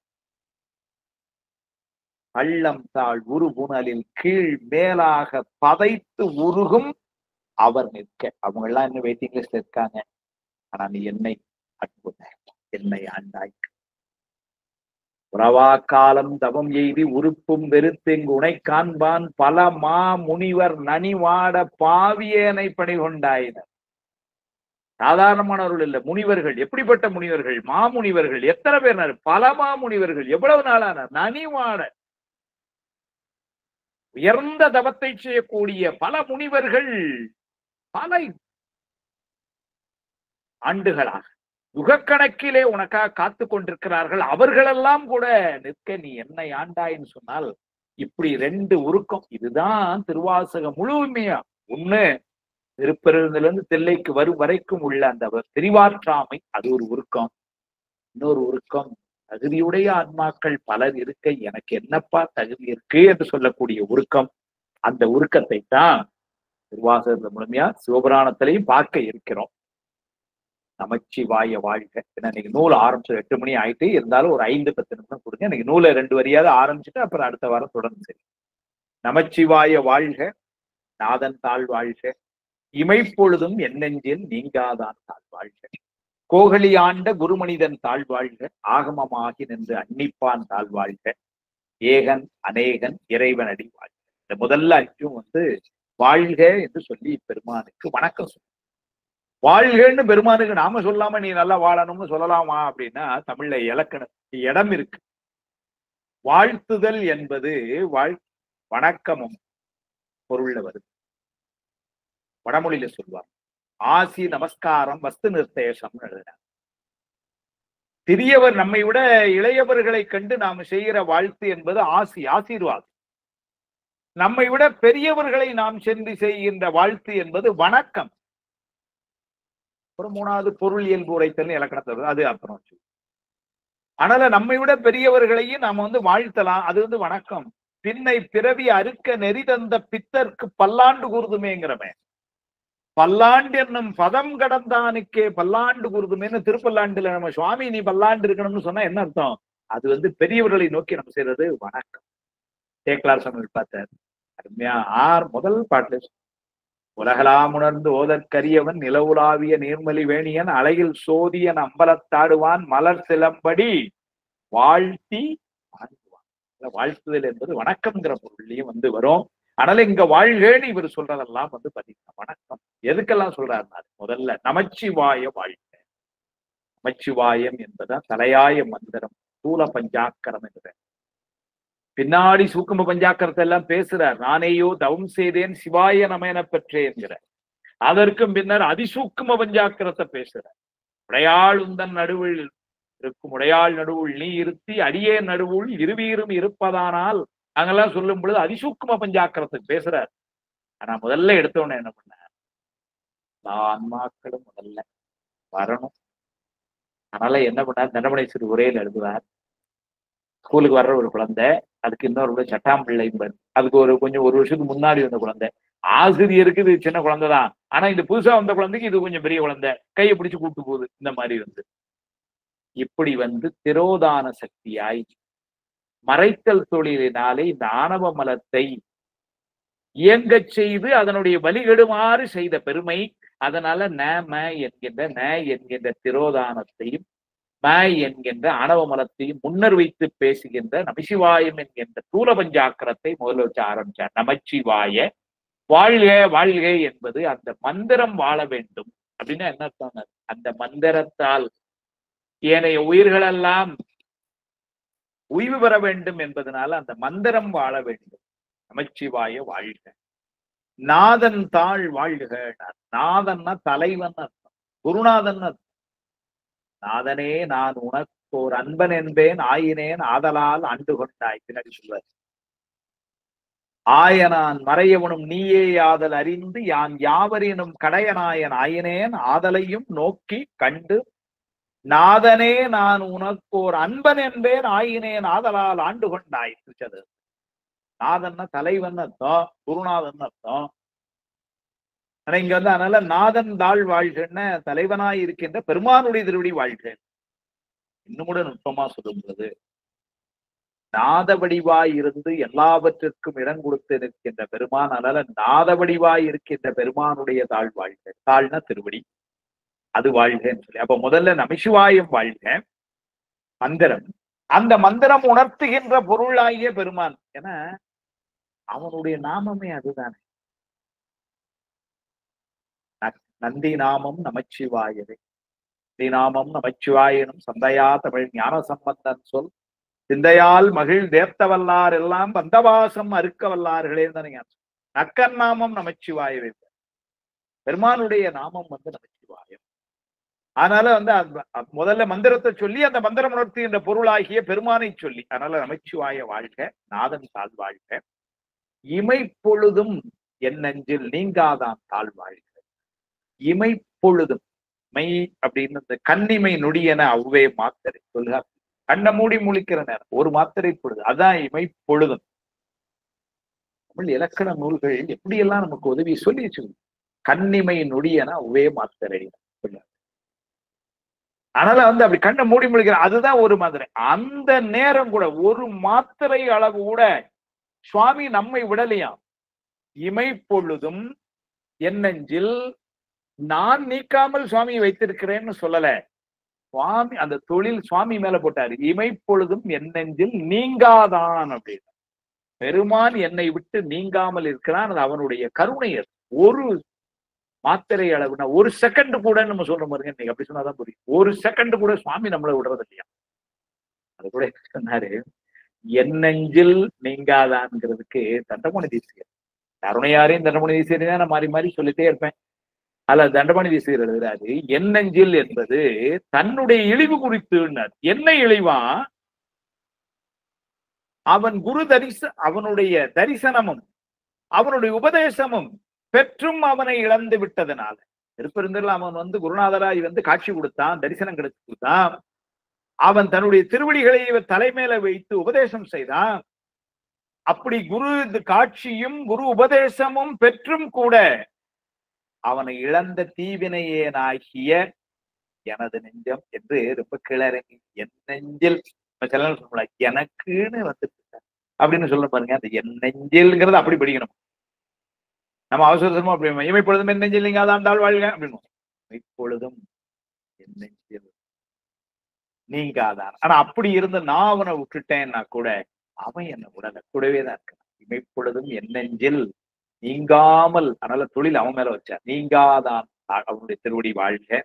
பள்ளம் தாழ் உரு புனலில் கீழ் மேலாக பதைத்து உருகும் அவர் நிற்க. அவங்க எல்லாம் இன்னும் வெயிட்டிங் லிஸ்ட்ல இருக்காங்க. ஆனா நீ என்னை என்னை ஆண்டாய். உறவா காலம் தவம் எய்தி உறுப்பும் வெறுத்தெங்கு உனை காண்பான் பல மா முனிவர் நனிவாட பாவியேனை பணி கொண்டாயினர். சாதாரணமானவர்கள் இல்ல, முனிவர்கள். எப்படிப்பட்ட முனிவர்கள்? மாமுனிவர்கள். எத்தனை பேர்? பல மாமுனிவர்கள். எவ்வளவு நாளான நனிவாட உயர்ந்த தவத்தை செய்யக்கூடிய பல முனிவர்கள் பல ஆண்டுகளாக யுகக்கணக்கிலே உனக்காக காத்து கொண்டிருக்கிறார்கள். அவர்களெல்லாம் கூட நிற்க நீ என்னை ஆண்டாயின்னு சொன்னால் இப்படி 2 உருக்கம். இதுதான் திருவாசகம் முழுமையா. ஒண்ணு திருப்பெருந்திலிருந்து தில்லைக்கு வரும் வரைக்கும் உள்ள அந்த தெரிவாற்றாமை, அது ஒரு உருக்கம். இன்னொரு உருக்கம், தகுதியுடைய ஆன்மாக்கள் பலர் இருக்க எனக்கு என்னப்பா தகுதி இருக்கு என்று சொல்லக்கூடிய உருக்கம். அந்த உருக்கத்தை தான் திருவாசகத்துல முழுமையா சிவபுராணத்திலையும் பார்க்க இருக்கிறோம். நமச்சிவாய வாழ்க. ஏன்னா இன்னைக்கு நூல் ஆரம்பிச்சு 8 மணி ஆயிட்டு, இருந்தாலும் ஒரு 5-10 நிமிஷம் கொடுங்க. இன்னைக்கு நூலை 2 வரியாவது ஆரம்பிச்சுட்டு அப்புறம் அடுத்த வாரம் தொடர்ந்து சரி. நமச்சிவாய வாழ்க, நாதன் தாழ் வாழ்க, இமைப்பொழுதும் என்னெஞ்சில் நீங்காதான் தாழ் வாழ்க, கோகலி ஆண்ட குருமனிதன் தாழ்வாழ்க, ஆகமமாகி நின்று அன்னிப்பான் தாழ்வாழ்க, ஏகன் அநேகன் இறைவனடி வாழ்க. இந்த முதல்ல 5 வாழ்க என்று சொல்லி பெருமானுக்கு வணக்கம் சொல்ல. வாழ்கன்னு பெருமானுக்கு நாம சொல்லாம நீ நல்லா வாழணும்னு சொல்லலாமா அப்படின்னா தமிழ்ல இலக்கண இடம் இருக்கு. வாழ்த்துதல் என்பது வணக்கமும் பொருள்ல வருது. வடமொழியில சொல்வார் ஆசி நமஸ்காரம் வஸ்து நிர்தேசம் எழுதினார். பெரியவர் நம்மை விட இளையவர்களை கண்டு நாம் செய்கிற வாழ்த்து என்பது ஆசி, ஆசீர்வாதம். நம்மை விட பெரியவர்களை நாம் சென்று செய்கின்ற வாழ்த்து என்பது வணக்கம். அப்புறம் 3வது பொருள் இயல்பு உரைத்தல் இலக்கணத்தை அது அப்புறம். அதனால நம்மை விட பெரியவர்களையும் நாம வாழ்த்தலாம். அது வணக்கம். பின்னை பிறவி அறுக்க நெறி தந்த பித்தர்க்கு பல்லாண்டு கூறுதுமேங்கிறமே. பல்லாண்டு என்னும் பதம் கடந்தானுக்கே பல்லாண்டு கூறுதுமேன்னு திருப்பல்லாண்டுல நம்ம சுவாமி நீ பல்லாண்டு இருக்கணும்னு சொன்னா என்ன அர்த்தம்? அது பெரியவர்களை நோக்கி நம்ம செய்யறது வணக்கம். சேக்கலார் சமையல் பார்த்தார் அருமையா. முதல் பாட்டுல உலகலாம் உணர்ந்து ஓதற்கரியவன் நிலவுலாவிய நீர்மலி வேணியன் அழகில் சோதியன் அம்பலத்தாடுவான் மலர் சிலம்படி வாழ்த்தி வாழ்த்துவான். வாழ்த்துதல் என்பது வணக்கம்ங்கிற பொருள்லயும் வரும். அதனால இங்க வாழ்கன்னு இவர் சொல்றதெல்லாம் பாத்தீங்கன்னா வணக்கம். எதுக்கெல்லாம் சொல்றாருன்னா முதல்ல நமச்சிவாய வாழ்க. நமச்சிவாயம் என்பதான் தலையாய மந்திரம். ஸ்தூல பஞ்சாக்கரம் என்கிற பின்னாடி சூக்கும பஞ்சாக்கரத்தை எல்லாம் பேசுறார். நானேயோ தவம் செய்தேன் சிவாய நமன பெற்றே என்கிறார். அதற்கும் பின்னர் அதிசூக்கும பஞ்சாக்கரத்தை பேசுறார். உடையாள் உந்தன் நடுவில் இருக்கும் உடையாள் நடுவுள் நீ இருத்தி அடியே நடுவுள் இருவீரும் இருப்பதானால் அங்கெல்லாம் சொல்லும் பொழுது அதிசூக்கும பஞ்சாக்கரத்துக்கு பேசுறார். ஆனா முதல்ல எடுத்தவன என்ன பண்ணார்? ஆன்மாக்களும் முதல்ல வரணும். அதனால என்ன பண்ணார்? தண்டமனை சிறு உரையில் எழுதுவார். ஸ்கூலுக்கு வர்ற ஒரு குழந்தை, அதுக்கு இன்னொரு சட்டாம்பிள்ளை, அதுக்கு ஒரு வருஷத்துக்கு முன்னாடி வந்த குழந்தை. ஆசிரியருக்கு இது சின்ன குழந்தைதான், ஆனா இந்த புதுசா வந்த குழந்தைக்கு இது கொஞ்சம் பெரிய குழந்தை, கையை பிடிச்சு கூட்டு போகுது. இந்த மாதிரி இப்படி திரோதான சக்தியாய் மறைத்தல் தொழிலினாலே இந்த ஆணவ மலத்தை இயங்கச் செய்து அதனுடைய வழிகெடுமாறு செய்த பெருமை. அதனால ந என்கின்ற திரோதானத்தையும் ம என்கின்ற ஆணவ மலத்தையும் முன்னர் வைத்து பேசுகின்ற நமசிவாயம் என்கின்ற தூல பஞ்சாக்கரத்தை முதல்ல வச்சு ஆரம்பிச்சார். நமச்சிவாய வாழ்க வாழ்க என்பது அந்த மந்திரம் வாழ வேண்டும் அப்படின்னா என்ன அர்த்தம்? அந்த மந்திரத்தால் ஏனைய உயிர்களெல்லாம் உய்வு பெற வேண்டும் என்பதனால அந்த மந்திரம் வாழ வேண்டும். நமச்சிவாய வாழ்க. நாதன் தாழ் வாழ்க. நாதன்னா தலைவன் அர்த்தம், குருநாதன் அர்த்தம். நாதனே நான் உனக்கோர் அன்பன் என்பேன் ஆயினேன் ஆதலால் ஆண்டு கொண்டாய். பின்னாடி சொல்வார். ஆயனான் மறையவனும் நீயே ஆதல் அறிந்து யான் யாவரினும் கடையனாயன் ஆயினேன் ஆதலையும் நோக்கி கண்டு நாதனே நான் உனக்கோர் அன்பன் என்பேன் ஆயினேன் ஆதலால் ஆண்டு கொண்டாய். நாதன்னா தலைவன் அர்த்தம், குருநாதன் அர்த்தம். ஆனா இங்க அதனால நாதன் தாழ் வாழ்கன்னு தலைவனாய் இருக்கின்ற பெருமானுடைய திருவடி வாழ்க. இன்னும் கூட நுட்பமா சொல்லும்போது நாத வடிவாய் இருந்து எல்லாவற்றிற்கும் இடம் கொடுத்து நிற்கின்ற பெருமான். அதனால நாத வடிவாய் இருக்கின்ற பெருமானுடைய தாழ் வாழ்க. தாழ்னா திருவடி, அது வாழ்கன்னு சொல்லி. அப்ப முதல்ல நமசிவாயம் வாழ்க மந்திரம். அந்த மந்திரம் உணர்த்துகின்ற பொருளாகிய பெருமான். ஏன்னா அவனுடைய நாமமே அதுதானே. நந்தி நாமம் நமச்சிவாயவே. நந்தி நாமம் நமச்சிவாயனும் சந்தையா தமிழ் ஞான சம்பந்தன் சொல் சிந்தையால் மகிழ் தேர்த்தவல்லார் எல்லாம் பந்தவாசம் அறுக்க வல்லார்களே தானே. நக்கன் நாமம் நமச்சிவாயவே. பெருமானுடைய நாமம் நமச்சிவாயம். அதனால முதல்ல மந்திரத்தை சொல்லி அந்த மந்திரம் உணர்த்துகின்ற பொருளாகிய பெருமானை சொல்லி, அதனால நமச்சிவாய வாழ்க. நாதன் தாழ் வாழ்க. இமைப்பொழுதும் என் நெஞ்சில் நீங்காதான் தாழ் வாழ்க. இமைப்பொழுதும், மை அப்படின்னு இந்த கண்ணிமை நொடியென அவ்வே மாத்திரை சொல்லுக. கண்ணை மூடி முழிக்கிற நேரம் ஒரு மாத்திரை பொழுது, அதான் இமைப்பொழுதும். தமிழ் இலக்கண நூல்கள் எப்படியெல்லாம் நமக்கு உதவி சொல்லி வச்சுக்கணும். கண்ணிமை நொடியென அவ்வே மாத்திரை. அதனால அப்படி கண்ணை மூடி முழிக்கிற அதுதான் ஒரு மாத்திரை. அந்த நேரம் கூட ஒரு மாத்திரை அளவு கூட சுவாமி நம்மை விடலையாம். இமைப்பொழுதும் என் நெஞ்சில் நான் நீக்காமல் சுவாமியை வைத்திருக்கிறேன்னு சொல்லல. சுவாமி அந்த தொழில் சுவாமி மேல போட்டாரு. இமைப்பொழுதும் என் நெஞ்சில் நீங்காதான் அப்படின்னு. பெருமான் என்னை விட்டு நீங்காமல் இருக்கிறான். அது அவனுடைய கருணை. அது ஒரு மாத்திரை அளவுனா ஒரு செகண்ட் கூட நம்ம சொல்ற மாதிரி இன்னைக்கு அப்படி சொன்னாதான் புரியும். ஒரு செகண்ட் கூட சுவாமி நம்மளை விடுறது இல்லையா. அது கூட சொன்னாரு, என் நெஞ்சில் நீங்காதான்ங்கிறதுக்கு தண்டமணி தேசிகர், கருணையாரையும் தண்டமணி தேசிகரையும் தான் நான் மாறி மாறி சொல்லிட்டே இருப்பேன். அல்ல தண்டமணி தேசிகர் எழுதுறாரு, என் நெஞ்சில் என்பது தன்னுடைய இழிவு குறித்து. என்ன இழிவா? அவன் குரு அவனுடைய தரிசனமும் அவனுடைய உபதேசமும் பெற்றும் அவனை இழந்து விட்டதனால. திருப்பெருந்தூர்ல அவன் குருநாதராய் காட்சி கொடுத்தான், தரிசனம் கிடைச்சு கொடுத்தான். அவன் தன்னுடைய திருவடிகளை தலைமையில வைத்து உபதேசம் செய்தான். அப்படி குரு காட்சியும் குரு உபதேசமும் பெற்றும் கூட அவனை இழந்த தீவினையேனாகிய எனது நெஞ்சம் என்று ரொம்ப கிளறங்கி என் நெஞ்சில் சொல்ல எனக்குன்னு அப்படின்னு சொல்ல பாருங்க. அந்த என் நெஞ்சில்ங்கிறது அப்படி படிக்கணும். நம்ம அவசரமா அப்படி இமைப்பொழுதும் என் நெஞ்சில் நீங்காதான் தாழ் வாழ்க அப்படின்னு. இப்பொழுதும் என் நெஞ்சில் நீங்காதான். ஆனா அப்படி இருந்த நான் அவனை விட்டுட்டேன்னா கூட அவன் என்னை உடனே கூடவே தான் இருக்கான். இமைப்பொழுதும் என் நெஞ்சில் நீங்காமல். அதனால தொழில் அவன் மேல வச்சார். நீங்காதான் அவனுடைய திருவடி வாழ்க.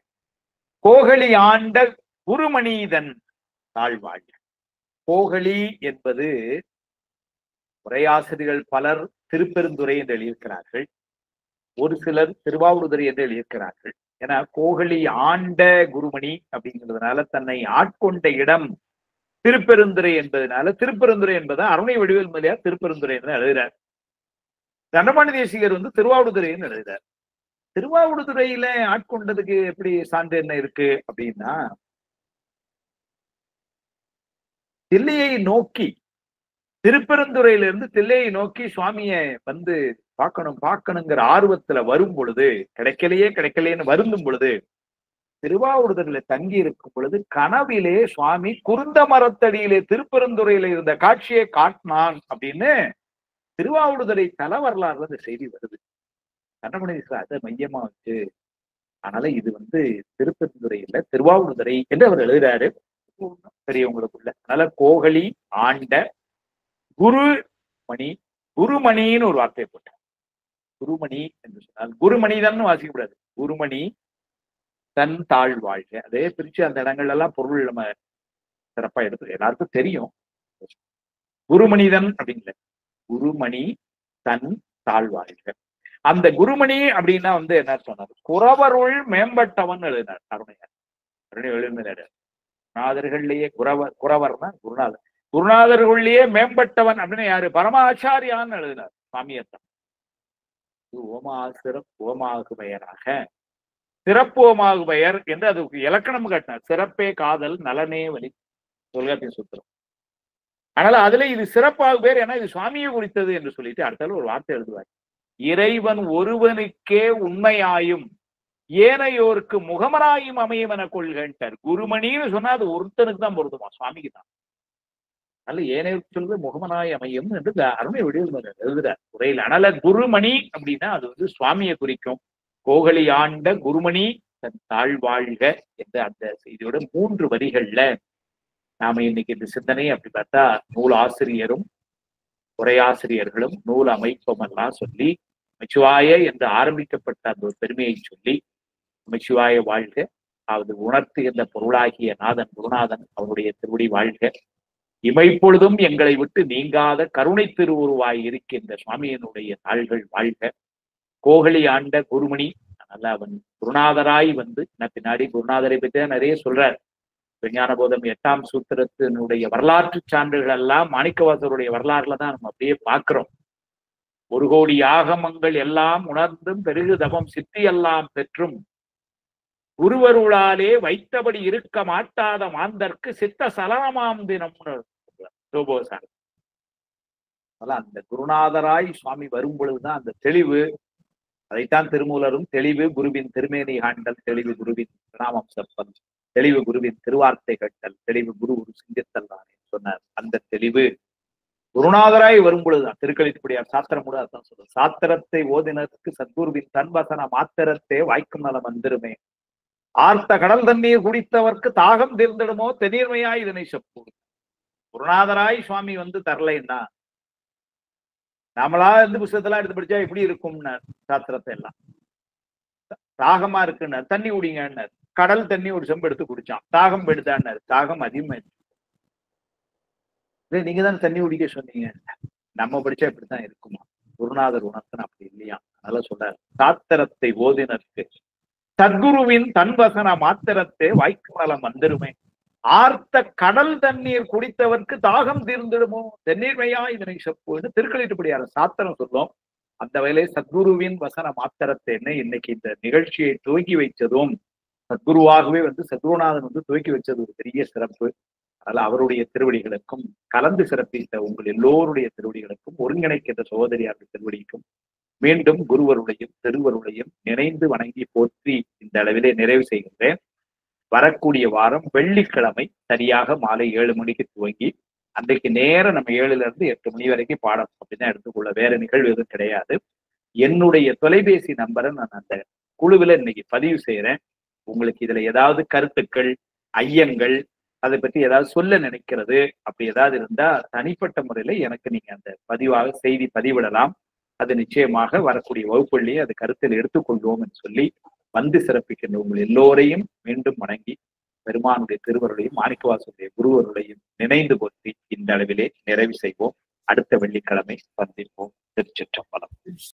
கோகலி ஆண்ட குருமணிதன் தாழ்வாழ்க. கோகலி என்பது உரையாசிரியர்கள் பலர் திருப்பெருந்துறை என்று எழுதியிருக்கிறார்கள். ஒரு சிலர் திருவாவூதுறை என்று எழுதியிருக்கிறார்கள். ஏன்னா கோகலி ஆண்ட குருமணி அப்படிங்கிறதுனால தன்னை ஆட்கொண்ட இடம் திருப்பெருந்துறை என்பதனால திருப்பெருந்துறை என்பதை அருணை வடிவேல் மலையார் திருப்பெருந்துறை என்று எழுதுகிறார். தண்டபாணி தேசிகர் திருவாவூதுறைன்னு எழுதுகிறார். திருவாவூதுறையில ஆட்கொண்டதுக்கு எப்படி சான்று என்ன இருக்கு அப்படின்னா, தில்லையை நோக்கி திருப்பெருந்துறையிலிருந்து தில்லையை நோக்கி சுவாமியை பார்க்கணுங்கிற ஆர்வத்துல வரும் பொழுது கிடைக்கலையேன்னு வருந்தும் பொழுது திருவாவூதுறையில தங்கி இருக்கும் பொழுது கனவிலே சுவாமி குருந்த மரத்தடியிலே திருப்பெருந்துறையில இருந்த காட்சியை காட்டினான் அப்படின்னு திருவாவூதுறை தல வரலாறுல இந்த செய்தி வருது. தண்டமணி அதை மையமா வச்சு அதனால இது திருப்பெருந்துறை இல்ல திருவாவூதுறை என்று அவர் எழுதுறாரு பெரியவங்களுக்குள்ள. அதனால கோகலி ஆண்ட குருமணி, குருமணின்னு ஒரு வார்த்தையை போட்டார். குருமணி என்று சொன்னால் குருமணிதான் வாசிக்கக்கூடாது. குருமணி தன் தாழ் வாழ்க. அதே பிரிச்சு அந்த இடங்கள்ல எல்லாம் பொருள் நம்ம சிறப்பா எடுத்து எல்லாருக்கும் தெரியும். குருமணிதன் அப்படிங்கல, குருமணி தன் தாழ்வாழ்க. அந்த குருமணி அப்படின்னா என்ன சொன்னார்? குறவருள் மேம்பட்டவன் எழுதினார் அருணையார். குருநாதர்கள்லயே குறவர்னா குருநாதர். குருநாதர்கள்லயே மேம்பட்டவன் அப்படின்னு யாரு? பரமாச்சாரியான்னு எழுதினார் சாமியத்தன். ஓமாகு பெயராக சிறப்போமாகு பெயர் என்று அதுக்கு இலக்கணம் காட்டினார். சிறப்பே காதல் நலனே வலி தொல்காப்பிய சூத்திரம். அதனால அதுல இது சிறப்பாக பேர், ஏன்னா இது சுவாமியை குறித்தது என்று சொல்லிட்டு அடுத்தால ஒரு வார்த்தை எழுதுவார். இறைவன் ஒருவனுக்கே உண்மையாயும் ஏனையோருக்கு முகமராயும் அமையும் என கொள்கின்றார். குருமணின்னு சொன்னா அது ஒருத்தனுக்கு தான் பொருந்துமா, சுவாமிக்கு தான். அதனால ஏனையோருக்கு சொல்றது முகமராய் அமையும் என்று அருமை வடிவில் எழுதுறார் உரையில். அதனால குருமணி அப்படின்னா அது சுவாமியை குறிக்கும். கோகலி ஆண்ட குருமணி தன் தாழ்வாழ்க என்ற அந்த செய்தியோட 3 வரிகள்ல நாம இன்னைக்கு இந்த சிந்தனை அப்படி பார்த்தா நூல் ஆசிரியரும் உரையாசிரியர்களும் நூல் அமைப்பும் எல்லாம் சொல்லி நமச்சிவாய என்று ஆரம்பிக்கப்பட்ட அந்த ஒரு பெருமையை சொல்லி நமச்சிவாய வாழ்க, அதாவது உணர்த்துகின்ற பொருளாகிய நாதன் குருநாதன் அவருடைய திருவடி வாழ்க. இமைப்பொழுதும் எங்களை விட்டு நீங்காத கருணை திருவுருவாய் இருக்கின்ற சுவாமியினுடைய தாள்கள் வாழ்க. கோகலி ஆண்ட குருமணி, அதனால அவன் குருநாதராய் பின்னாடி குருநாதரை பற்றி நிறைய சொல்றார். விஞ்ஞான போதம் 8ஆம் சூத்திரத்தினுடைய வரலாற்று சான்றுகள் எல்லாம் மாணிக்கவாசருடைய வரலாறுல தான் நம்ம அப்படியே பார்க்கிறோம். ஒரு கோடி ஆகமங்கள் எல்லாம் உணர்ந்தும் பெருகு தவம் சித்தியெல்லாம் பெற்றும் குருவருளாலே வைத்தபடி இருக்க மாட்டாத மாந்தர்க்கு சித்த சலனமாம் தினம் சோபோசார். அந்த குருநாதராய் சுவாமி வரும் பொழுதுதான் அந்த தெளிவு. அதைத்தான் திருமூலரும் தெளிவு குருவின் திருமேனி காண்டல், தெளிவு குருவின் பிரணாமம் செப்பல், தெளிவு குருவின் திருவார்த்தை கட்டல், தெளிவு குரு குரு சிந்தித்தல் தானே சொன்னார். அந்த தெளிவு குருநாதராய் வரும் பொழுதுதான். திருக்களிப்புடியார் சாத்திரம் கூட அதான் சொல்றது. சாத்திரத்தை ஓதினருக்கு சத்குருவின் தன்வசன மாத்திரத்தே வாய்க்கும் நலம் வந்துருமே, ஆர்த்த கடல் தண்ணீர் குடித்தவர்க்கு தாகம் தீர்ந்திடுமோ தெனீர்மையாய் இதனை செப்பு. குருநாதராய் சுவாமி வந்து தரலைன்னா நம்மளா இருந்து புத்தகத்தெல்லாம் எடுத்து படிச்சா எப்படி இருக்கும்னார். சாத்திரத்தை எல்லாம் தாகமா இருக்குன்னார், தண்ணி குடிங்கன்னார். கடல் தண்ணி ஒரு செம்பு எடுத்து குடிச்சான், தாகம் எடுத்தான்னார். தாகம் அதிகமாயிடுச்சு. நீங்க தான் தண்ணி குடிக்க சொன்னீங்க, நம்ம படிச்சா இப்படித்தான் இருக்குமா? குருநாதர் உணர்த்தன் அப்படி இல்லையா? அதனால சொல்றாரு, சாத்திரத்தை ஓதினருக்கு சத்குருவின் தன்வசன மாத்திரத்தை வாய்க்கு நலம் வந்துருமே, ஆர்த்த கடல் தண்ணீர் குடித்தவர்க்கு தாகம் தீர்ந்திடுமோ தென்னீர்மையா இதனை செப்புன்னு திருக்களிப்புடியார் சாத்திரம் சொல்லும். அந்த வகையிலே சத்குருவின் வசன மாத்திரத்தை என்ன இன்னைக்கு இந்த நிகழ்ச்சியை துவக்கி வைச்சதும் சத்குருவாகவே வந்து சத்குருநாதன் வந்து துவக்கி வச்சது ஒரு பெரிய சிறப்பு. அதனால அவருடைய திருவடிகளுக்கும் கலந்து சிறப்பித்த உங்கள் எல்லோருடைய திருவடிகளுக்கும் ஒருங்கிணைக்கின்ற சகோதரியாருடைய திருவடிக்கும் மீண்டும் குருவருடையும் திருவருடையும் நினைந்து வணங்கி போற்றி இந்த அளவிலே நிறைவு செய்கின்றேன். வரக்கூடிய வாரம் வெள்ளிக்கிழமை சரியாக மாலை 7 மணிக்கு துவங்கி அன்றைக்கு நேரம் நம்ம 7ல இருந்து 8 மணி வரைக்கும் பாடம் அப்படிதான் எடுத்துக்கொள்ள, வேற நிகழ்வு எதுவும் கிடையாது. என்னுடைய தொலைபேசி நம்பரை நான் அந்த குழுவில் இன்னைக்கு பதிவு செய்யறேன். உங்களுக்கு இதுல ஏதாவது கருத்துக்கள், ஐயங்கள், அதை பற்றி ஏதாவது சொல்ல நினைக்கிறது அப்படி ஏதாவது இருந்தா தனிப்பட்ட முறையில எனக்கு நீங்க அந்த பதிவாக செய்தி பதிவிடலாம். அது நிச்சயமாக வரக்கூடிய வகுப்புள்ளியே அது கருத்தில் எடுத்துக்கொள்வோம் என்று சொல்லி வந்து சிறப்பிக்கின்ற உங்கள் எல்லோரையும் மீண்டும் வணங்கி பெருமானுடைய திருவருளையும் மாணிக்கவாசனுடைய குருவருளையும் நினைந்து போற்றி இந்த அளவிலே நிறைவு செய்வோம். அடுத்த வெள்ளிக்கிழமை சந்திப்போம். திருச்சிற்றம்பலம்.